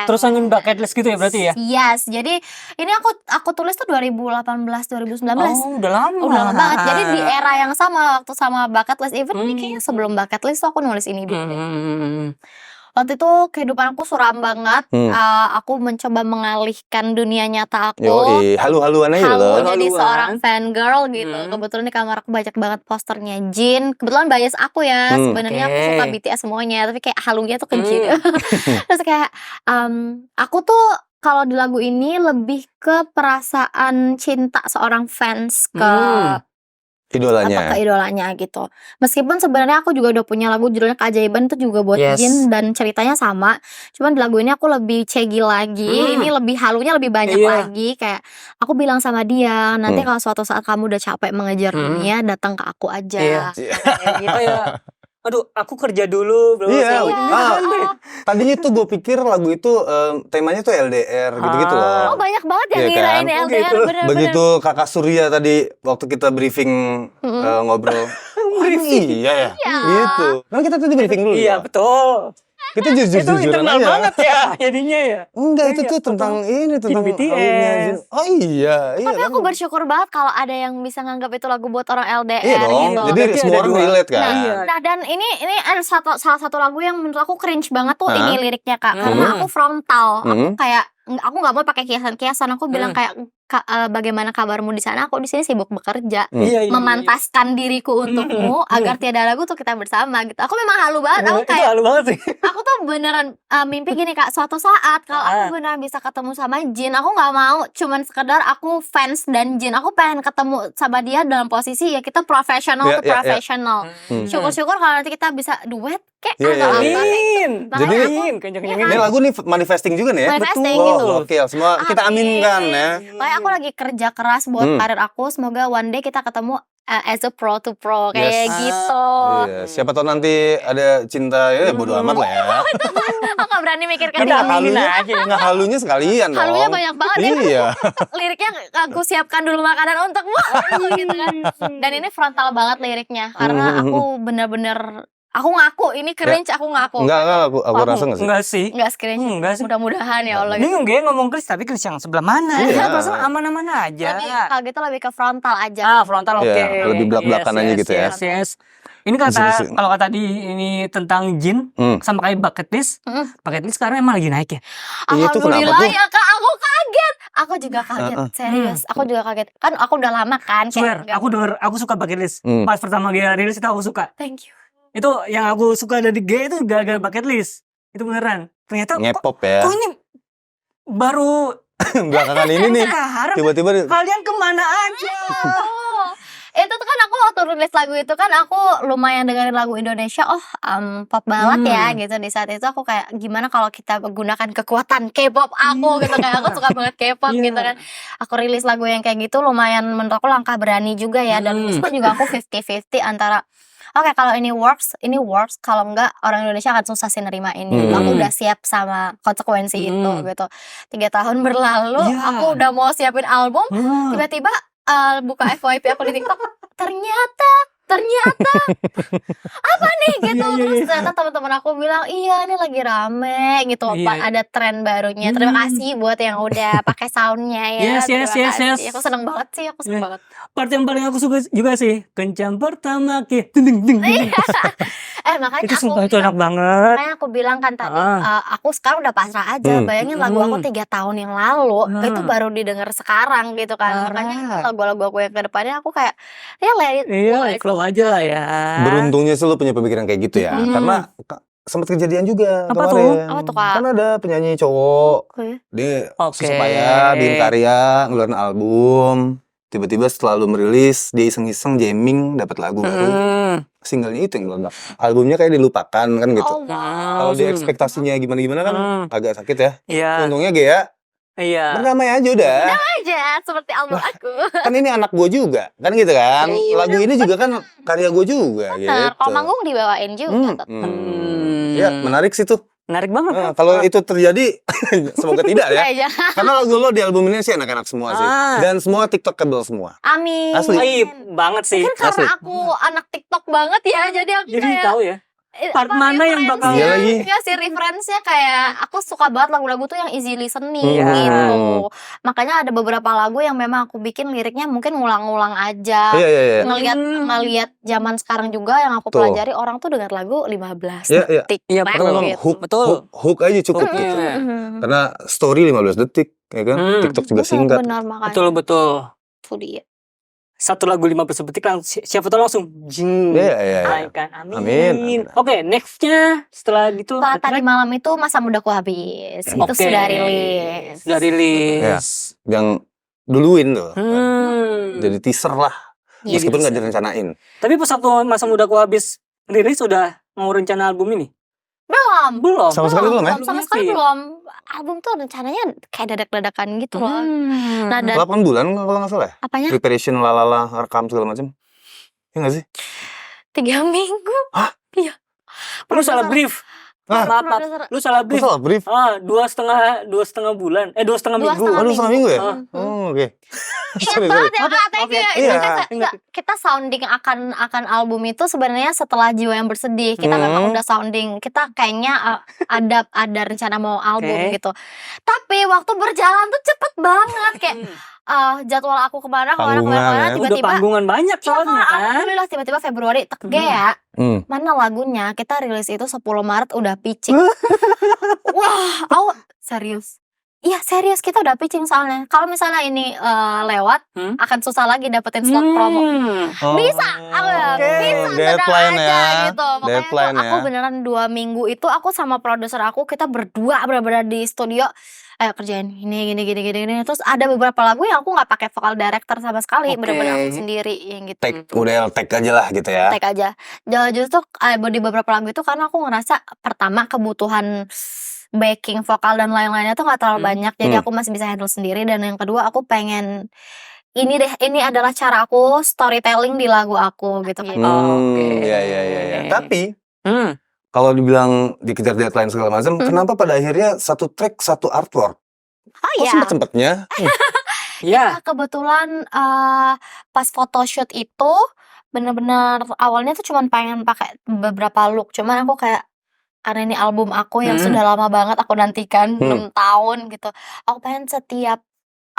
Terus angin bucket list gitu ya berarti ya? Yes. Jadi ini aku tulis tuh 2018 2019. Oh, udah lama. Udah lama banget. Jadi di era yang sama waktu sama Bucket List, even ini kayaknya sebelum Bucket List tuh aku nulis ini dulu. Waktu itu kehidupan aku suram banget. Aku mencoba mengalihkan dunia nyata aku. Halu-haluan aja loh. Jadi seorang fangirl gitu. Kebetulan di kamar aku banyak banget posternya Jin. Kebetulan bias aku ya. Sebenarnya aku suka BTS semuanya, tapi kayak halunya tuh ke Jin. Terus kayak aku tuh kalau di lagu ini lebih ke perasaan cinta seorang fans ke idolanya. Ke idolanya gitu. Meskipun sebenarnya aku juga udah punya lagu judulnya Keajaiban, itu juga buat Jin dan ceritanya sama. Cuman di lagu ini aku lebih cegi lagi. Ini lebih halunya lebih banyak lagi. Kayak aku bilang sama dia, nanti kalau suatu saat kamu udah capek mengejar dunia, datang ke aku aja. Kayak gitu ya. Aduh, aku kerja dulu. Tadinya tuh gue pikir lagu itu temanya tuh LDR gitu-gitu loh. Oh, banyak banget yang Iya ngirain kan? LDR. Bener-bener. Begitu Kakak Surya tadi waktu kita briefing ngobrol, briefing. Iya ya. Iya. Gitu. Kan kita tadi briefing dulu. Iya, ya? betul. Kita Itu jujur-jujuran internal aja. banget ya jadinya ya. Enggak, itu Iya, tuh tentang ini, tentang BTS. alumni Jin. Oh iya, iya Tapi kan. aku bersyukur banget kalau ada yang bisa nganggap itu lagu buat orang LDR Iya dong. gitu. Jadi Berarti semua ada orang dua. relate kan. Iya. Nah, dan ini ada salah satu lagu yang menurut aku cringe banget tuh Hah? ini liriknya Kak. Karena Hmm. aku frontal. Aku Hmm. kayak aku nggak mau pakai kiasan-kiasan. Aku bilang kayak bagaimana kabarmu di sana? Aku di sini sibuk bekerja. Iya, iya. Memantaskan diriku untukmu agar tiada lagu tuh kita bersama gitu. Aku memang halu banget. Aku Itu kayak halu banget sih. aku tuh beneran mimpi gini Kak, suatu saat kalau aku beneran bisa ketemu sama Jin, aku nggak mau cuman sekedar aku fans dan Jin, aku pengen ketemu sama dia dalam posisi ya kita profesional Iya, to iya, iya. profesional. Syukur-syukur kalau nanti kita bisa duet kayak Iya, atau iya, apa. iya. Amin. Jadi Amin. Kencang-kencangin. Ini lagu nih manifesting juga nih ya. Manifesting Betul. gitu. Oke, semua kita aminkan ya. Makanya aku lagi kerja keras buat karir aku, semoga one day kita ketemu as a pro to pro kayak Yes. gitu. Iya, siapa tahu nanti ada cinta ya bodo amat lah ya. Aku gak berani mikir ke Kita dia. aminin aja. Nggak halunya sekalian dong. Halunya banyak banget ya. Iya. Liriknya aku siapkan dulu makanan untukmu gitu kan. Dan ini frontal banget liriknya karena aku bener-bener aku ngaku ini cringe, aku ngaku. Enggak, aku rasa enggak sih. Enggak sih. Enggak cringe. Enggak sih. Mudah-mudahan ya Allah gitu. Bingung gue ngomong Chris tapi Chris yang sebelah mana? Iya. Ya, perasaan aman-aman aja. Lebih kalau gitu lebih ke frontal aja. Frontal oke. Iya, lebih belak-belakan aja gitu ya. Yes. Ini kata kalau kata tadi ini tentang Jin sama kayak bucket list. Bucket list sekarang emang lagi naik ya. Iya, itu kenapa Alhamdulillah tuh? ya Kak, aku kaget. Aku juga kaget, serius. Aku juga kaget. Kan aku udah lama kan Swear, kayak aku suka bucket list. Pas pertama dia rilis itu aku suka. thank you. Itu yang aku suka dari G itu gara-gara bucket list. Itu beneran. Ternyata Ngepop ya. kok ini baru Belakangan ini nih. sekarang Tiba-tiba kalian kemana aja? Oh, itu tuh kan aku waktu rilis lagu itu kan aku lumayan dengerin lagu Indonesia. Pop banget ya gitu. Di saat itu aku kayak gimana kalau kita menggunakan kekuatan K-pop aku gitu, kayak aku suka banget K-pop gitu kan. Aku rilis lagu yang kayak gitu lumayan menurut aku langkah berani juga ya. Dan itu juga aku 50-50 antara oke, kalau ini works, kalau enggak orang Indonesia akan susah sih nerima ini. Aku udah siap sama konsekuensi itu gitu. 3 tahun berlalu, aku udah mau siapin album, tiba-tiba buka FYP aku di TikTok, ternyata apa nih gitu. Terus ternyata teman-teman aku bilang iya ini lagi rame gitu, ada tren barunya. Terima kasih buat yang udah pakai soundnya ya. Yes. Aku seneng banget sih, aku seneng banget. Part yang paling aku suka juga sih kencan pertama ke ding. Makanya Itu aku sumpah itu enak banget. makanya aku bilang kan tadi aku sekarang udah pasrah aja. Bayangin lagu aku 3 tahun yang lalu itu baru didengar sekarang gitu kan. Makanya lagu-lagu aku yang kedepannya aku kayak ya let it Flow aja lah ya. beruntungnya sih lu punya pemikiran kayak gitu ya. Karena sempat kejadian juga Apa kemarin. tuh? Apa tuh, Kak? Kan ada penyanyi cowok. Dia susah payah bikin karya, ngeluarin album. Tiba-tiba setelah lu merilis, dia iseng-iseng jamming dapat lagu baru. Singlenya itu yang meledak. Albumnya kayak dilupakan kan gitu. Kalau dia ekspektasinya gimana-gimana kan agak sakit ya. Iya. Untungnya Gea Iya. berdamai aja udah. aja seperti album aku. Kan ini anak gue juga, kan gitu kan. Lagu ini juga kan karya gue juga gitu. Kalau manggung dibawain juga. Ya menarik sih tuh. Menarik banget. Kalau itu terjadi, semoga tidak ya. Jangan. Karena lagu lo di album ini sih enak-enak semua sih. Dan semua TikTokable semua. Amin. Asli. Banget sih. Mungkin karena aku anak TikTok banget ya, jadi aku Jadi kayak tahu ya. Part mana yang bakal Iya lagi. Iya sih, referensinya kayak aku suka banget lagu-lagu tuh yang easy listening Iya. gitu. Makanya ada beberapa lagu yang memang aku bikin liriknya mungkin ngulang-ngulang aja. Iya. Ngelihat zaman sekarang juga yang aku Tuh. pelajari orang tuh dengar lagu 15 Iya. detik. Iya, Nah, betul. Memang gitu. Betul. hook aja cukup gitu. Karena story 15 detik, ya kan? TikTok juga singkat. Benar, makanya Betul. itu dia. Satu lagu 15 detik langsung siapa tahu langsung jing. Iya. Naik kan. Amin. Oke, nextnya setelah gitu. Setelah tadi malam itu masa mudaku habis. Itu Oke. sudah rilis. Sudah rilis. Ya. Yang duluin tuh. Jadi teaser lah. Iya, Meskipun teaser. nggak direncanain. Tapi pas waktu masa mudaku habis rilis udah mau rencana album ini? Belum. Sama sekali belum ya? Sama sekali belum. Album tuh rencananya kayak dadak-dadakan gitu loh. Nah, dan 8 bulan kalau nggak salah ya? apanya? Preparation lalala, rekam segala macam. Iya nggak sih? 3 minggu. Hah? Iya. Lu salah brief. Ah. Maaf. Lu salah Gue brief. salah brief. 2,5 bulan. 2,5 minggu. Setengah Aduh, setengah minggu ya? minggu. oke. Ingat Sorry, banget sorry. ya Kak, thank you. Oke, Itu iya. kita sounding akan album itu sebenarnya setelah Jiwa yang Bersedih. Kita memang udah sounding, kita kayaknya ada rencana mau album Oke. gitu. Tapi waktu berjalan tuh cepet banget kayak jadwal aku kemana Panggungan ya. Udah tiba-tiba panggungan banyak iya soalnya Kak, kan. alhamdulillah tiba-tiba Februari ya. Mana lagunya? Kita rilis itu 10 Maret udah pitching. Wah, aku serius. Iya serius, kita udah pitching soalnya. Kalau misalnya ini lewat, akan susah lagi dapetin slot promo. Bisa, bisa Deadline aja ya. gitu. Makanya Deadline tuh aku ya. beneran 2 minggu itu aku sama produser aku, kita berdua bener-bener di studio. Ayo kerjain ini gini. Terus ada beberapa lagu yang aku nggak pakai vokal director sama sekali, Oke. bener-bener aku sendiri yang gitu. Take aja lah gitu ya. Take aja. Justru di beberapa lagu itu karena aku ngerasa pertama kebutuhan backing vokal dan lain-lainnya tuh nggak terlalu banyak, jadi aku masih bisa handle sendiri. Dan yang kedua aku pengen ini adalah cara aku storytelling di lagu aku gitu. Iya. Tapi kalau dibilang dikejar deadline segala macam, kenapa pada akhirnya satu track satu artwork? Oh Kok iya. sempet-sempetnya? Iya. Kebetulan pas photoshoot itu bener-bener awalnya tuh cuman pengen pakai beberapa look, cuman aku kayak karena ini album aku yang sudah lama banget aku nantikan 6 tahun gitu. Aku pengen setiap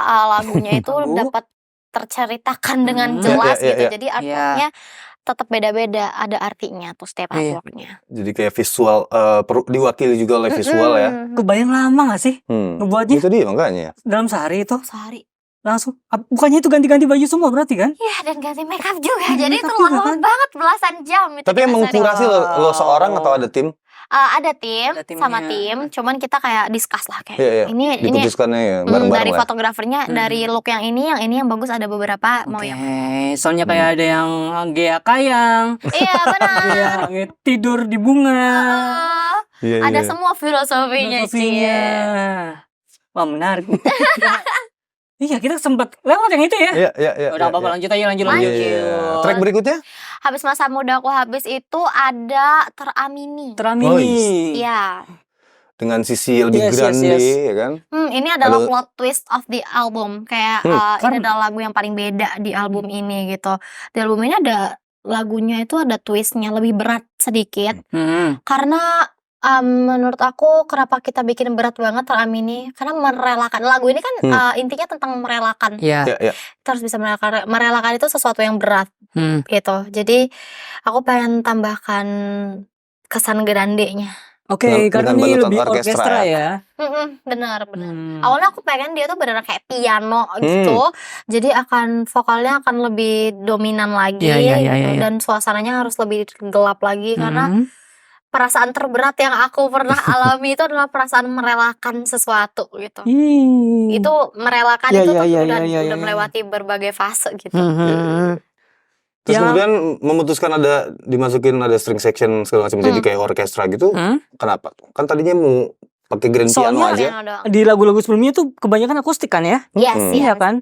lagunya itu dapat terceritakan dengan jelas gitu. Jadi artworknya tetap beda-beda, ada artinya tuh setiap artworknya. Jadi kayak visual diwakili juga oleh visual ya. Kebayang lama gak sih ngebuatnya? Itu dia makanya. Dalam sehari itu Sehari. langsung. Bukannya itu ganti-ganti baju semua berarti kan? Iya, dan ganti makeup juga. Jadi itu lama banget, belasan jam itu. Tapi yang mengkurasi lo seorang atau ada tim? Ada tim Ada timnya. sama tim, cuman kita kayak discuss lah kayak Iya. ini Diputuskannya ya bareng-bareng dari lah. fotografernya, dari look yang ini yang bagus, ada beberapa mau yang Soalnya kayak ada yang Gea Kayang, iya benar. yang tidur di bunga. Iya. Ada semua filosofinya sih. Wah menarik. Iya kita sempat lewat yang itu ya. Iya. Udah apa-apa lanjut aja lanjut. Track berikutnya? Habis Masa Muda Aku Habis itu ada Teramini. Teramini. Iya. Dengan sisi lebih grande ya kan? Ini adalah plot twist of the album. Kayak ini adalah lagu yang paling beda di album ini gitu. Di album ini ada lagunya itu ada twistnya lebih berat sedikit. Karena menurut aku kenapa kita bikin berat banget Teramini, karena merelakan. Lagu ini kan intinya tentang merelakan. Iya. Kita harus bisa merelakan itu sesuatu yang berat gitu. Jadi aku pengen tambahkan kesan grandenya. Oke, karena dengan ini balutan lebih orkestra orkestra ya. Benar. Awalnya aku pengen dia tuh benar kayak piano gitu. Jadi vokalnya akan lebih dominan lagi gitu. Dan suasananya harus lebih gelap lagi karena perasaan terberat yang aku pernah alami itu adalah perasaan merelakan sesuatu gitu. Itu merelakan itu tuh udah melewati berbagai fase gitu. Terus kemudian memutuskan dimasukin ada string section segala macam jadi kayak orkestra gitu. Kenapa tuh? Kan tadinya mau pakai grand piano aja. Di lagu-lagu sebelumnya tuh kebanyakan akustik kan ya? Iya kan?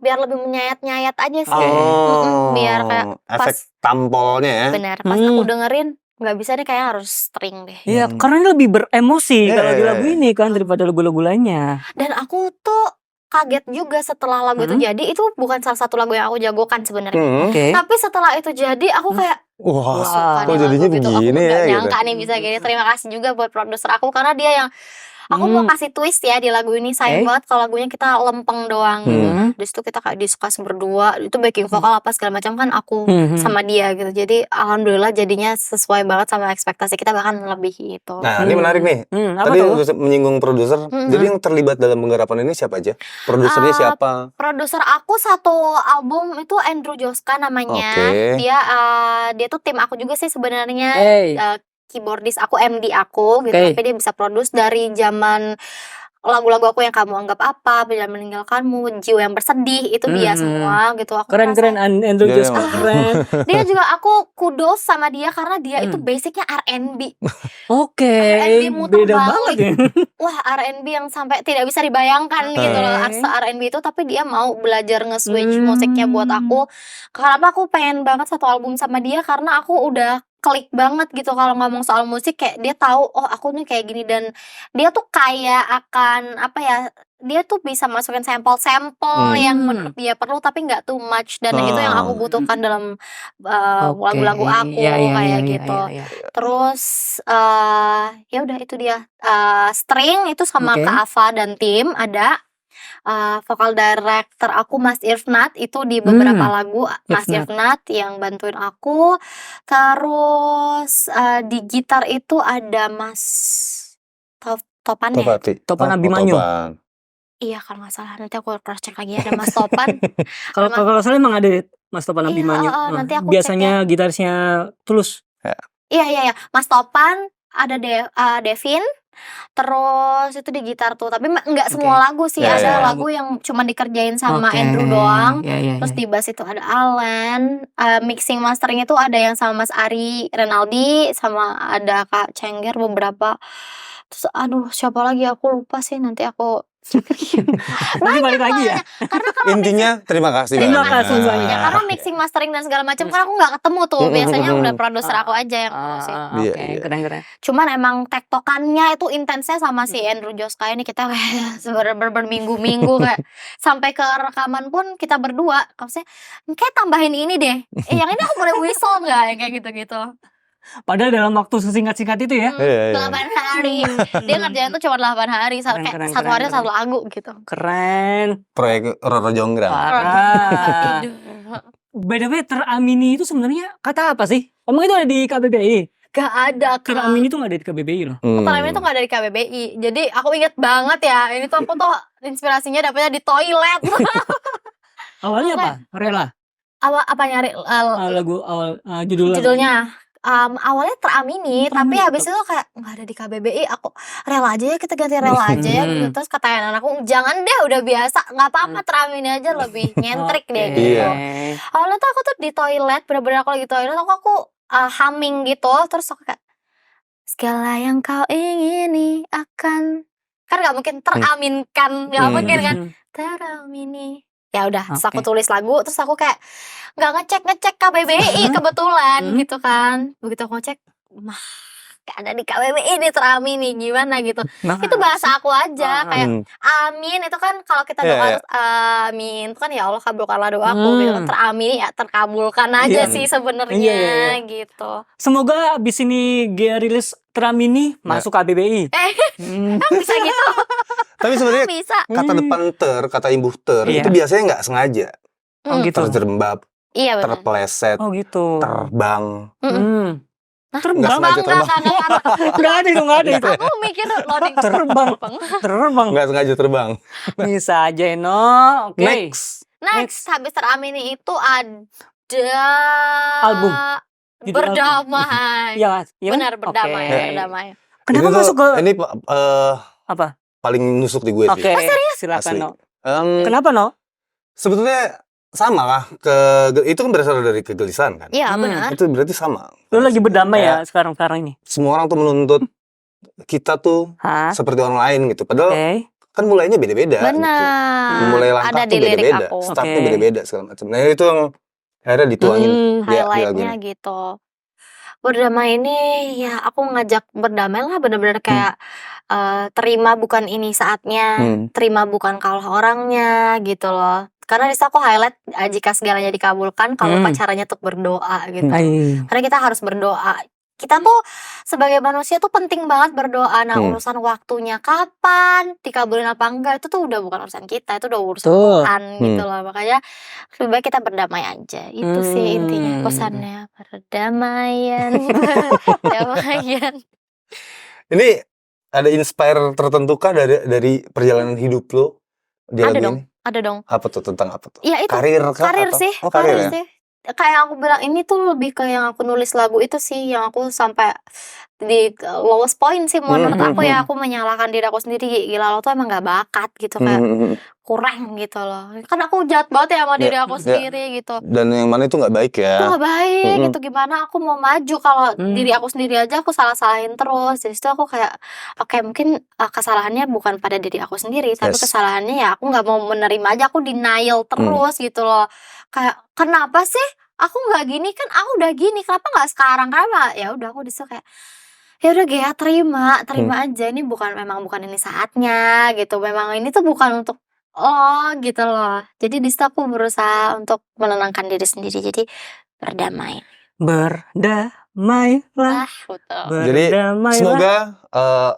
Biar lebih menyayat-nyayat aja sih. Biar kayak efek tampolnya ya. Benar, pas aku dengerin nggak bisa nih kayak harus string deh. Iya, karena ini lebih beremosi kalau di lagu ini kan daripada lagu-lagu lainnya. Dan aku tuh kaget juga setelah lagu itu jadi. Itu bukan salah satu lagu yang aku jagokan sebenarnya. Tapi setelah itu jadi aku kayak wah, kok jadinya gitu. begini Aku ya gak gitu. nyangka nih bisa gini. Terima kasih juga buat produser aku karena dia yang aku mau kasih twist ya di lagu ini. Sayang banget kalau lagunya kita lempeng doang gitu. Di situ kita kayak discuss berdua. Itu backing vokal apa segala macam kan aku sama dia gitu. Jadi alhamdulillah jadinya sesuai banget sama ekspektasi kita, bahkan lebih gitu. Nah ini menarik nih. Tadi menyinggung produser. Jadi yang terlibat dalam penggarapan ini siapa aja? Produsernya siapa? Produser aku satu album itu Andrew Joska namanya. Dia tuh tim aku juga sih sebenarnya. Keyboardis aku, MD aku gitu, tapi dia bisa produce dari zaman lagu-lagu aku yang Kamu Anggap Apa, Bila Meninggalkanmu, Jiwa Yang Bersedih, itu dia semua gitu. Aku keren Andrew Joska keren. Dia juga aku kudos sama dia karena dia itu basicnya R&B. R&B muter beda balik. banget ya. Wah, R&B yang sampai tidak bisa dibayangkan gitu loh, R&B itu, tapi dia mau belajar nge-switch musiknya buat aku. Kenapa aku pengen banget satu album sama dia, karena aku udah klik banget gitu kalau ngomong soal musik, kayak dia tahu oh aku nih kayak gini, dan dia tuh kayak akan apa ya, dia tuh bisa masukin sampel-sampel yang menurut dia perlu tapi nggak too much, dan itu yang aku butuhkan dalam lagu-lagu aku kayak gitu. Terus ya udah itu dia, string itu sama Kak Ava dan tim ada. Vokal director aku Mas Irfnat itu di beberapa lagu Mas Irfnat yang bantuin aku. Terus di gitar itu ada Mas Topan ya? Topan Abimanyu. Iya kalau nggak salah, nanti aku cross check lagi, ada Mas Topan. Kalau salah emang ada Mas Topan Abimanyu. Nanti aku biasanya gitarisnya Tulus. Iya Mas Topan, ada Devin. Terus itu di gitar tuh, tapi nggak semua lagu sih, ada lagu yang cuma dikerjain sama Andrew doang. Terus di bass itu ada Alan, mixing mastering itu ada yang sama Mas Ari Renaldi, sama ada Kak Cengger beberapa. Terus aduh siapa lagi aku lupa sih, nanti aku nanti balik lagi ya. Karena kalau intinya terima kasih banyak. Ya, karena mixing mastering dan segala macam karena aku nggak ketemu tuh, biasanya udah produser aku aja yang ngurusin. Keren. Cuman emang tektokannya itu intensnya sama si Andrew Joska ini, kita kayak berminggu-minggu kayak sampai ke rekaman pun kita berdua maksudnya kayak tambahin ini deh, yang ini aku boleh whistle nggak, kayak gitu-gitu. Padahal dalam waktu sesingkat-singkat itu ya. 8 hari. Dia ngerjain tuh cuma 8 hari, kayak satu hari satu lagu gitu. Keren. Proyek Roro Jonggrang. Parah. By the way, Teramini itu sebenarnya kata apa sih? Emang itu ada di KBBI? Gak ada. Teramini itu gak ada di KBBI loh. Teramini itu gak ada di KBBI. Jadi aku inget banget ya, ini tuh aku tuh inspirasinya dapetnya di toilet. Awalnya apa? Rela? Apa nyari lagu judulnya? Awalnya Teramini, tapi habis itu kayak nggak ada di KBBI, aku rela aja ya, kita ganti rela aja ya gitu. Terus kata anakku jangan deh, udah biasa, nggak apa-apa Teramini aja, lebih nyentrik deh gitu. Awalnya tuh aku tuh di toilet, bener-bener aku lagi toilet, aku humming gitu, terus aku kayak segala yang kau ingini akan, kan nggak mungkin teraminkan, nggak mungkin kan, Teramini. Ya udah, terus aku tulis lagu, terus aku kayak nggak ngecek KBBI kebetulan gitu kan. Begitu aku ngecek, gak ada di KBBI di Teramini, gimana gitu. Itu bahasa aku aja, kayak amin itu kan kalau kita doa amin itu kan ya Allah kabulkanlah doaku gitu. Teramini ya terkabulkan aja sih sebenarnya gitu. Semoga abis ini Gea rilis Teramini masuk KBBI. Bisa gitu. Tapi sebenarnya kata depan kata imbuh itu biasanya nggak sengaja. Gitu. Terjerembab, terpeleset, gitu. terbang. Terbang nggak ada itu. Aku mikir loading terbang nggak sengaja terbang. Bisa aja no. Next habis Teramini itu ada album Berdamai. Ya, benar berdamai. Kenapa masuk ke ini apa? Paling nusuk di gue sih. Serius? Silakan no. Kenapa no? Sebetulnya sama lah, itu kan berasal dari kegelisahan kan. Iya benar. Itu berarti sama. Lu lagi berdamai ya sekarang ini. Semua orang tuh menuntut kita tuh seperti orang lain gitu. Padahal kan mulainya beda-beda. Benar. Gitu. Mulai langkah tuh beda-beda, startnya beda-beda segala macam. Nah itu yang akhirnya dituangin highlightnya gitu. Berdamai ini ya aku ngajak berdamai lah, benar-benar kayak terima bukan ini saatnya, terima bukan kalah orangnya gitu loh. Karena di situ aku highlight jika segalanya dikabulkan, kalau caranya untuk berdoa gitu. Karena kita harus berdoa. Kita tuh sebagai manusia tuh penting banget berdoa. Nah urusan waktunya kapan, dikabulin apa enggak, itu tuh udah bukan urusan kita, itu udah urusan Tuhan gitu loh. Makanya lebih baik kita berdamai aja. Itu sih intinya pesannya, perdamaian. Perdamaian. Ini ada inspire tertentu kah dari perjalanan hidup lo? Ada dong. Apa tuh, tentang apa tuh? Ya itu karir sih. Karir sih. Kayak aku bilang, ini tuh lebih ke yang aku nulis lagu itu sih, yang aku sampai di lowest point sih menurut aku ya. Aku menyalahkan diri aku sendiri, gila lo tuh emang gak bakat gitu, kayak kurang gitu loh. Kan aku jahat banget ya sama diri aku sendiri gitu. Dan yang mana itu gak baik ya. Itu gak baik gitu, gimana aku mau maju kalau diri aku sendiri aja aku salah-salahin terus. Jadi itu aku kayak oke, mungkin kesalahannya bukan pada diri aku sendiri, tapi kesalahannya ya aku gak mau menerima aja, aku denial terus gitu loh. Kayak kenapa sih aku nggak gini kan, aku udah gini, kenapa nggak sekarang? Kenapa? Ya udah aku disitu kayak ya udah Gea, terima aja, ini memang bukan ini saatnya gitu, memang ini tuh bukan untuk gitu loh. Jadi di situ aku berusaha untuk menenangkan diri sendiri, jadi berdamai. Berdamailah. Betul. Jadi Berdamailah. semoga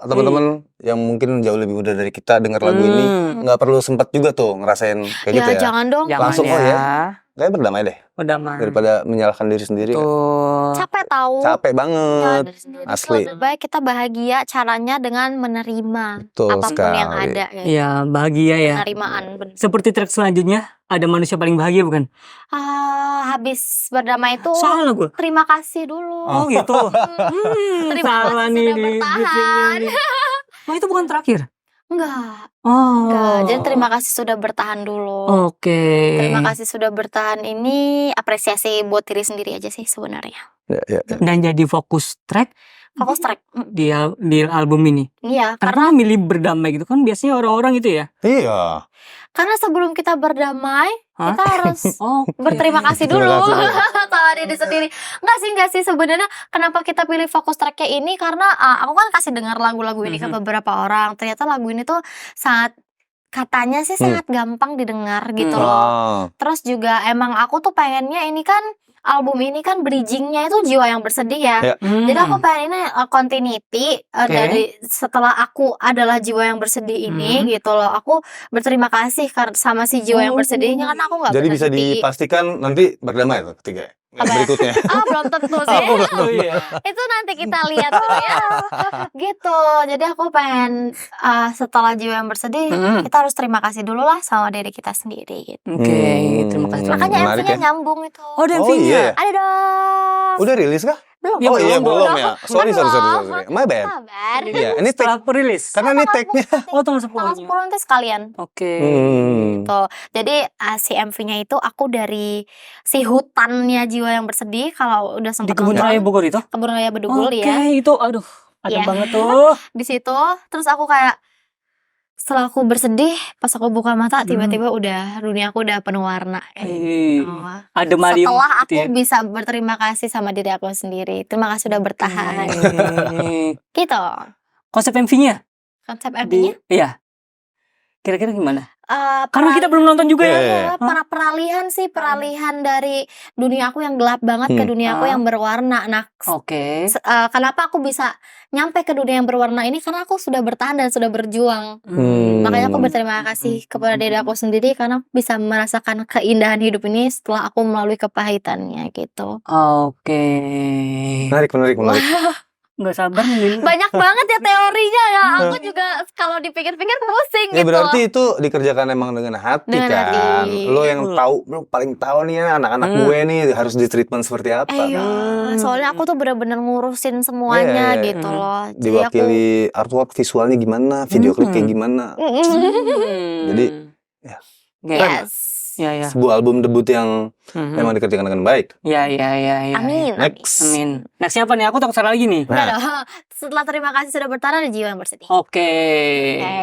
teman-teman yang mungkin jauh lebih muda dari kita dengar lagu ini nggak perlu sempat juga tuh ngerasain kayak gitu ya. Jangan dong. Jangan Langsung kayak berdamai deh Berdamai. daripada menyalahkan diri sendiri. Kan. Tuh. Capek tahu. Capek banget. Diri sendiri. Asli. Lebih baik kita bahagia, caranya dengan menerima Betul apapun yang sekali. ada. Ya. Iya, bahagia ya. Penerimaan. bener. Seperti track selanjutnya, ada manusia paling bahagia bukan? Habis berdamai itu Salah gue. terima kasih dulu. Oh gitu. Terima Salah kasih nih sudah bertahan. Oh itu bukan terakhir? Enggak. Oh. Jadi terima kasih sudah bertahan dulu. Oke. Terima kasih sudah bertahan, ini apresiasi buat diri sendiri aja sih sebenarnya. Ya. Dan jadi fokus track Fokus track. di album ini. Iya, Karena milih berdamai gitu kan biasanya orang-orang itu ya. Iya. karena sebelum kita berdamai, Hah? kita harus Oke. berterima kasih Terima dulu kasih. sama diri sendiri. Enggak sih sebenarnya kenapa kita pilih fokus tracknya ini, karena aku kan kasih dengar lagu-lagu ini ke beberapa orang. Ternyata lagu ini tuh katanya sih sangat gampang didengar gitu loh. Terus juga emang aku tuh pengennya ini kan album ini kan bridgingnya itu jiwa yang bersedih ya. Jadi aku pengen ini continuity dari setelah aku adalah jiwa yang bersedih ini gitu loh. Aku berterima kasih sama si jiwa yang bersedihnya karena aku nggak Jadi bisa berhenti. dipastikan nanti berdamai tuh ketiga. Apa? Berikutnya. Belum tentu sih. Oh, iya. Itu nanti kita lihat dulu ya. Gitu. Jadi aku pengen setelah jiwa yang bersedih, kita harus terima kasih dulu lah sama diri kita sendiri gitu. Oke, terima kasih. Makanya Menarik MV-nya ya. nyambung itu. Oh, ada Oh MV-nya. iya. Ada dong. Udah rilis kah? Belum. Ya, Oh iya belum. belum ya. Sorry. My bad. Sabar. Iya, ini Setelah perilis. karena ini tag-nya. Oh, tanggal 10. Tanggal 10 nanti sekalian. Oke. Gitu. Jadi si MV-nya itu aku dari si hutannya jiwa yang bersedih, kalau udah Di sempat Kebun nonton, Raya Bogor itu? Kebun Raya Bedugul Oke, ya. itu aduh, ada Iya. banget tuh. Di situ terus aku kayak setelah aku bersedih, pas aku buka mata tiba-tiba udah dunia aku udah penuh warna kayak gitu. Ada Mariam Setelah aku gitu ya. bisa berterima kasih sama diri aku sendiri. Terima kasih sudah bertahan. Gitu. Konsep MV-nya Konsep MV-nya iya. Kira-kira gimana? Karena kita belum nonton juga ya. para peralihan dari dunia aku yang gelap banget ke dunia aku yang berwarna. Nah, Oke. kenapa aku bisa nyampe ke dunia yang berwarna ini? Karena aku sudah bertahan dan sudah berjuang. Makanya aku berterima kasih kepada diri aku sendiri karena bisa merasakan keindahan hidup ini setelah aku melalui kepahitannya gitu. Oke. Menarik. Nggak sabar nih. Banyak banget ya teorinya ya. Aku juga kalau dipikir-pikir pusing Ya gitu. berarti itu dikerjakan emang dengan hati Dengan kan. hati. Lo yang tahu, lo paling tahu nih ya, anak-anak gue nih harus di treatment seperti apa. Iya, kan. soalnya aku tuh bener-bener ngurusin semuanya Iya. gitu loh. Jadi aku Diwakili artwork visualnya gimana, video klip kayak gimana. Jadi, ya. yes. Ya. Sebuah album debut yang memang dikerjakan dengan baik. Ya. Amin. Next. Amin. Next siapa nih? Aku takut salah lagi nih. Udah dong. Setelah terima kasih sudah bertahan ada jiwa yang bersedih. Oke.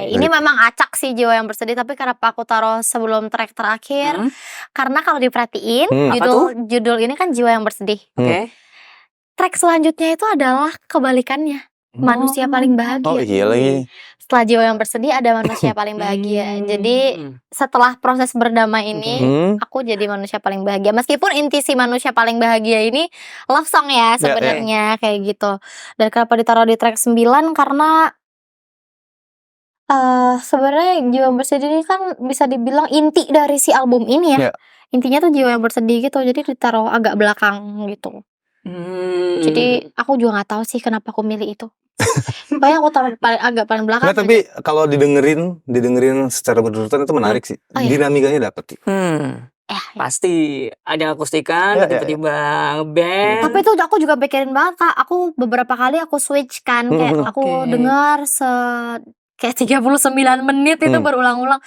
Ini memang acak sih jiwa yang bersedih, tapi kenapa aku taruh sebelum track terakhir? Karena kalau diperhatiin judul ini kan jiwa yang bersedih. Oke. Track selanjutnya itu adalah kebalikannya. Manusia paling bahagia. Oh iya lagi. Setelah jiwa yang bersedih ada manusia paling bahagia. Jadi setelah proses berdamai ini aku jadi manusia paling bahagia. Meskipun inti si manusia paling bahagia ini love song ya sebenarnya kayak gitu. Dan kenapa ditaruh di track 9? Karena sebenarnya jiwa yang bersedih ini kan bisa dibilang inti dari si album ini ya. Intinya tuh jiwa yang bersedih gitu. Jadi ditaruh agak belakang gitu. Jadi aku juga nggak tahu sih kenapa aku milih itu. Makanya aku taruh agak paling belakang. Nah, tapi kalau didengerin secara berurutan itu menarik sih. Dinamikanya dapet. Pasti ada akustikan, tiba-tiba ngeband. Tapi itu aku juga pikirin banget Kak. Aku beberapa kali aku switch kan, kayak aku dengar kayak 39 menit itu berulang-ulang.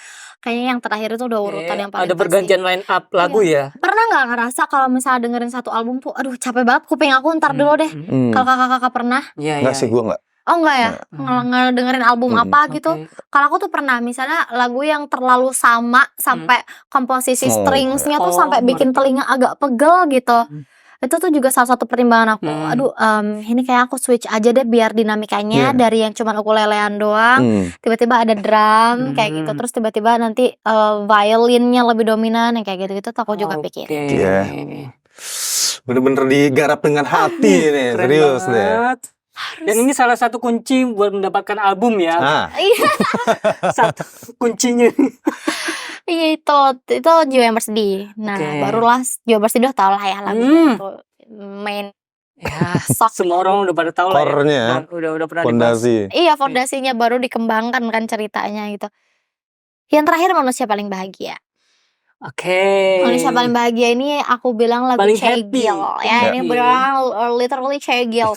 Kayaknya yang terakhir itu udah urutan yang paling ada pergantian line up lagu ya. Pernah nggak ngerasa kalau misalnya dengerin satu album tuh, aduh capek banget kuping aku, ntar dulu deh. Kalau kakak-kakak pernah? Iya. Enggak sih, gue enggak. Oh enggak ya, ngedengerin album apa gitu. Oke. Kalau aku tuh pernah misalnya lagu yang terlalu sama sampai komposisi Oh, stringsnya tuh oh, sampai bikin ngerti. telinga agak pegel gitu. Hmm. Itu tuh juga salah satu pertimbangan aku. Hmm. Aduh, ini kayak aku switch aja deh biar dinamikanya Iya. dari yang cuma ukulelean doang, tiba-tiba ada drum kayak gitu. Hmm. Terus tiba-tiba nanti violinnya lebih dominan yang kayak gitu-gitu tuh aku juga Oke. pikir. Iya. Bener-bener digarap dengan hati nih, Keren serius deh. banget. Dan ini salah satu kunci buat mendapatkan album ya. Nah, Iya, Satu kuncinya. iya itu Jiwa yang Bersedih. Nah, Oke. barulah Jiwa Bersedih udah tau lah ya lagunya itu main Ya, sok. semua orang udah pada tahu lah ya. core-nya, Udah pernah dibahas. fondasi. Iya, fondasinya baru dikembangkan kan ceritanya gitu. Yang terakhir Manusia Paling Bahagia. Oke. Manusia Paling Bahagia ini aku bilang lagu Paling happy. cegil ya. Ini Happy. benar literally cegil.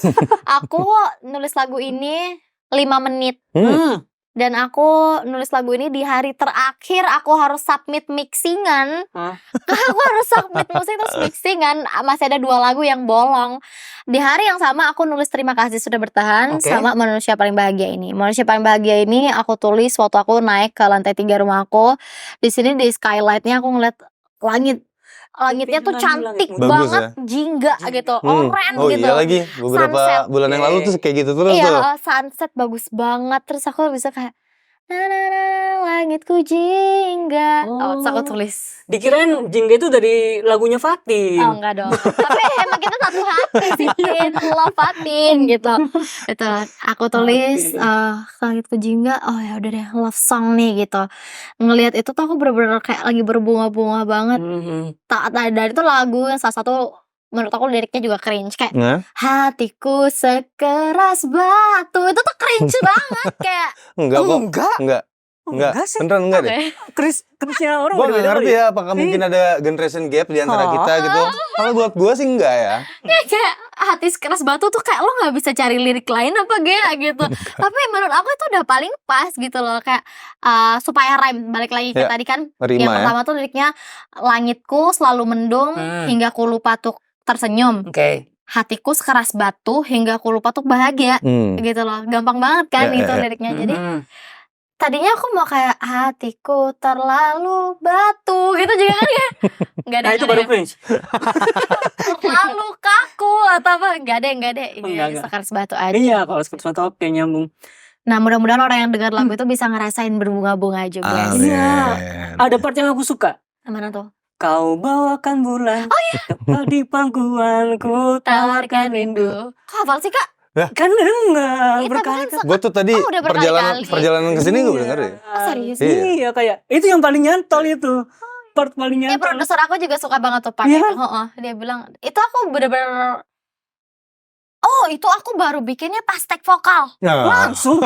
Aku nulis lagu ini 5 menit. Dan aku nulis lagu ini di hari terakhir aku harus submit mixingan. Hah? Aku harus submit musik terus mixingan. Masih ada 2 lagu yang bolong. Di hari yang sama aku nulis Terima Kasih Sudah Bertahan Oke. sama Manusia Paling Bahagia ini. Manusia Paling Bahagia ini aku tulis waktu aku naik ke lantai 3 rumah aku. Di sini di skylightnya aku ngeliat langit. Langitnya tuh cantik Bagus banget, ya? jingga gitu, oren Oh gitu. iya lagi, beberapa Sunset. bulan yang lalu tuh kayak gitu terus tuh. Iya, sunset bagus banget. Terus aku bisa kayak na na na langitku jingga. Oh, terus aku tulis. Dikirain Jingga itu dari lagunya Fatin. Oh enggak dong. Tapi emang kita satu hati sih, Tin. Love Fatin gitu. Itu aku tulis langitku jingga. Oh ya udah deh, love song nih gitu. Ngelihat itu tuh aku bener-bener kayak lagi berbunga-bunga banget. Dan itu lagu yang salah satu menurut aku liriknya juga cringe kayak Nah, hatiku sekeras batu. Itu tuh cringe banget kayak enggak kok. Enggak Enggak. sih. Beneran enggak deh. Krisnya orang Gua nggak beda-beda ngerti kali ya apakah mungkin ada generation gap di antara kita gitu. Kalau buat gua sih enggak ya. kayak hati sekeras batu tuh kayak lo nggak bisa cari lirik lain apa gak gitu. Tapi menurut aku itu udah paling pas gitu loh kayak supaya rhyme balik lagi ke Ya, tadi kan. Rima Yang ya. pertama tuh liriknya langitku selalu mendung hingga ku lupa tuh tersenyum. Oke. Hatiku sekeras batu hingga ku lupa tuh bahagia gitu loh. Gampang banget kan Ya, itu ya. liriknya. Jadi tadinya aku mau kayak hatiku terlalu batu gitu juga kan ya. Enggak ada. Nah itu baru cringe. Terlalu kaku atau apa? Enggak deh. Enggak. Sekeras batu aja. Iya, kalau seperti oke nyambung. Nah, mudah-mudahan orang yang dengar lagu itu bisa ngerasain berbunga-bunga juga sih. Iya. Ada part yang aku suka. Mana tuh? Kau bawakan bulan tepat di pangkuanku tawarkan rindu. Kok hafal sih, Kak? Kan dengar Kita berkali-kali. Gua tuh tadi udah berkali-kali. perjalanan ke sini gua denger ya. Oh, serius? Iya. Iya, kayak itu yang paling nyantol itu. Part paling Ya, nyantol. produser aku juga suka banget tuh part Iya. itu. Dia bilang, itu aku bener-bener itu aku baru bikinnya pas take vokal. Nah, Langsung.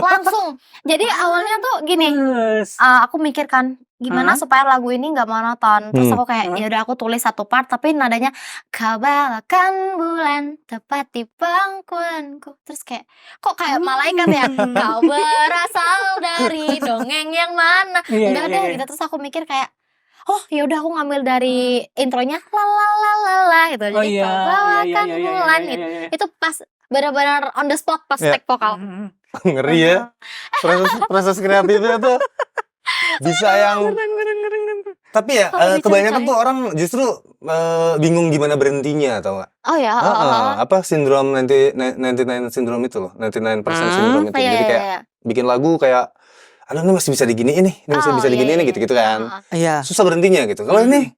Jadi awalnya tuh gini, Yes. aku mikir kan gimana supaya lagu ini nggak monoton. Terus aku kayak ya udah aku tulis satu part tapi nadanya kau bawakan bulan tepat di pangkuanku. Terus kayak kok kayak malaikat ya. Kau berasal dari dongeng yang mana? Iya, Enggak iya, deh iya. gitu. Terus aku mikir kayak oh ya udah aku ngambil dari intronya la la la la la gitu. Oh Jadi iya. kau bawakan Iya, iya, bulan iya, gitu. iya, iya. Itu pas benar-benar on the spot pas Ya. take vokal. ngeri ya. Proses kreatifnya tuh bisa yang tapi ya Kalau kebanyakan diceritain. tuh orang justru bingung gimana berhentinya atau enggak? Oh ya, Apa sindrom 99 syndrome itu loh, 99% syndrome itu. Jadi kayak iya. bikin lagu kayak aduh ini masih bisa diginiin nih, ini masih bisa diginiin gitu kan. Iya. Susah berhentinya gitu. Kalau ini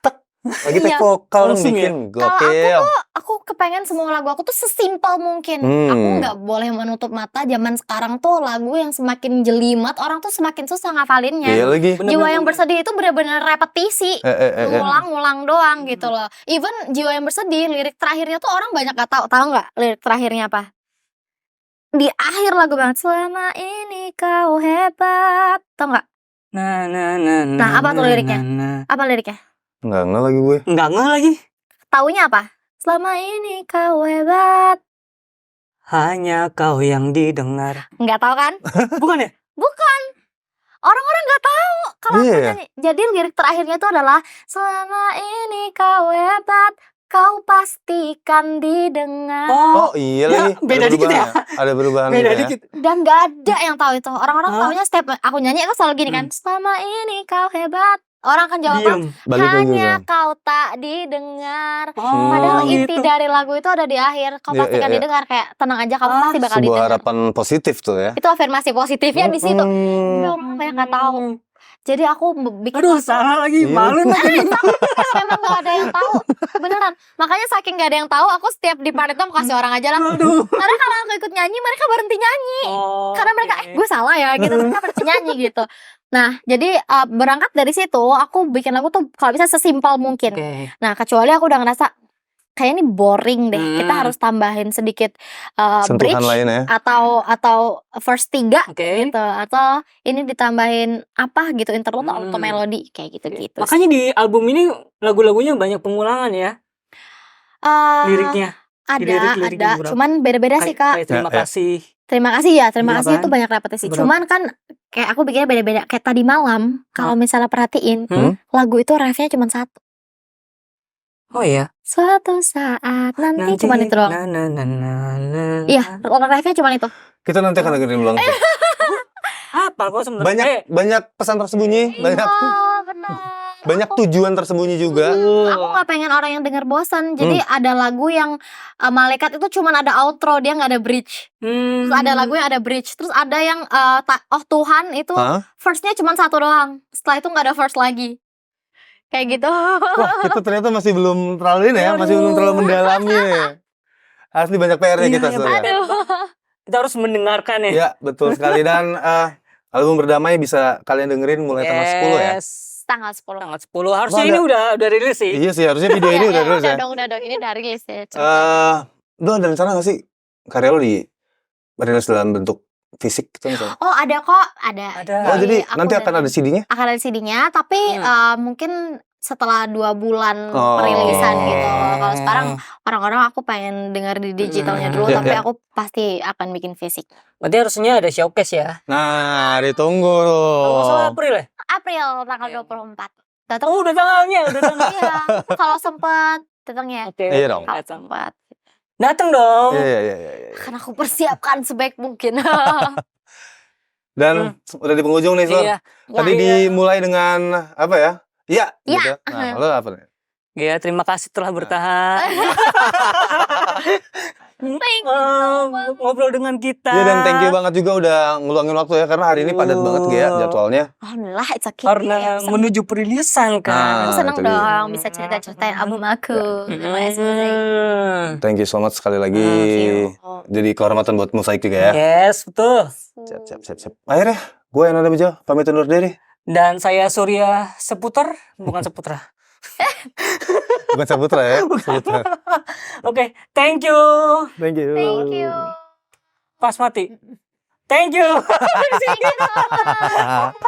tek lagi take Iya. vokal Langsung ya? bikin Kalau gokil. aku kepengen semua lagu aku tuh sesimpel mungkin. Hmm. Aku nggak boleh menutup mata. Zaman sekarang tuh lagu yang semakin jelimet, orang tuh semakin susah ngafalinnya. Iya lagi. Jiwa yang bersedih itu benar-benar repetisi, ngulang-ngulang doang gitu loh. Even Jiwa yang bersedih, lirik terakhirnya tuh orang banyak gak tahu nggak lirik terakhirnya apa? Di akhir lagu banget. Selama ini kau hebat, tau nggak? Nah, apa tuh liriknya? Apa liriknya? Enggak lagi gue. Enggak lagi. Taunya apa? Selama ini kau hebat. Hanya kau yang didengar. Nggak tahu kan? Bukan ya? Bukan. Orang-orang nggak tahu kalau aku Iya. nyanyi. Jadi lirik terakhirnya itu adalah selama ini kau hebat, kau pastikan didengar. Oh iya lagi. beda Ada dikit ya. perubahan Ada perubahan Beda gitu ya. dikit. Dan gak ada yang tahu itu. Orang-orang Hah? taunya setiap aku nyanyi itu selalu gini kan. Selama ini kau hebat. Orang kan jawab Diem. Balik lagi hanya kan. kau tak didengar. Oh, Padahal gitu. inti dari lagu itu ada di akhir. Kau Iya, pastikan iya, iya. didengar. Kayak tenang aja, kamu pasti bakal Sebuah didengar. harapan positif tuh ya. Itu afirmasi positifnya di situ. Tapi orang banyak gak tahu. Jadi aku bikin Aduh, lagu. salah lagi. Iya. Malu nanti. Memang gak ada yang tahu. Beneran. Makanya saking gak ada yang tahu, aku setiap di part itu aku kasih orang aja lah. Aduh. Karena kalau aku ikut nyanyi, mereka berhenti nyanyi. Oh, Karena mereka, oke. gue salah ya gitu. Mereka berhenti nyanyi gitu. Nah, jadi berangkat dari situ, aku bikin lagu tuh kalau bisa sesimpel mungkin. Oke. Nah, kecuali aku udah ngerasa kayak ini boring deh. Kita Hmm. harus tambahin sedikit Sentuhan bridge lain ya. atau verse 3 Oke. gitu, atau ini ditambahin apa gitu, interlude atau Hmm. melodi kayak gitu-gitu. Makanya di album ini lagu-lagunya banyak pengulangan ya, Eh, liriknya. ada, lirik-liriknya ada. beberapa. Cuman beda-beda sih, Kak. Kayak terima Ya, ya. kasih. Terima kasih ya, terima Iya kasih kan? itu banyak repetisi. Berapa? Cuman kan kayak aku bikinnya beda-beda. Kayak tadi malam, kalau misalnya perhatiin, Hmm? lagu itu refnya cuma satu. Oh iya. Suatu saat nanti cuma itu doang. Iya, refnya cuma itu. Kita nanti akan dengerin ulang tuh. Apa kok sebenarnya? Banyak pesan tersembunyi, banyak Oh, benar. banyak tujuan tersembunyi juga. Aku gak pengen orang yang denger bosan. Jadi ada lagu yang Malaikat itu cuman ada outro, dia gak ada bridge. Terus ada lagu yang ada bridge. Terus ada yang Oh Tuhan itu Hah? verse-nya cuman satu doang. Setelah itu gak ada verse lagi. Kayak gitu. Wah, kita ternyata masih belum terlalu ini ya, masih belum terlalu mendalami ya. Asli banyak PR-nya Iya, kita iya, sebenarnya. Aduh. Kita harus mendengarkan ya. Ya, betul sekali. Dan album Berdamai bisa kalian dengerin mulai tanggal 10 ya. Yes. Tanggal 10. Tanggal 10. Harusnya Oh, ini udah rilis sih. Iya sih, harusnya video ini udah terus ya. Udah dong. Ini udah rilis ya. Lu ada rencana gak sih karya lu rilis dalam bentuk fisik gitu misalnya? Oh ada kok, ada. Ada. Oh, jadi aku nanti udah- akan ada CD-nya? akan ada CD-nya, tapi mungkin setelah 2 bulan Oh. perilisan gitu. Kalau sekarang orang-orang aku pengen denger di digitalnya dulu, Iya, tapi iya. aku pasti akan bikin fisik. Berarti harusnya ada showcase ya. Nah, ditunggu. Kalau nggak salah April ya? April tanggal 24. Datang. Oh, udah tanggalnya, udah tanggal. Iya, kalau sempat datang ya. Oke. Iya dong. Kalau Datang. sempat. Datang dong. Iya. Akan aku persiapkan sebaik mungkin. Dan udah di penghujung nih, Sor. Iya. Tadi Iya. dimulai dengan apa ya? Iya. Iya. Gitu. Nah, lo apa nih? Iya, terima kasih telah bertahan. Thank you so much. Ngobrol dengan kita. Iya, dan thank you banget juga udah ngeluangin waktu ya, karena hari ini padat banget Gea jadwalnya. Alhamdulillah, it's okay. Karena Seneng. menuju perilisan kan. Aku seneng itu dia. dong bisa cerita-ceritain album aku. Terima kasih. Thank you so much sekali lagi. Thank you. Jadi kehormatan buat Mosaik juga ya. Yes, betul. Siap. Akhirnya, gue Yana Bejo, pamit undur diri. Dan saya Surya Seputar, bukan Seputra. Bukan Saputra ya. Saputra. Oke, thank you. Thank you. Thank you. Pas mati. Thank you. Thank you so much.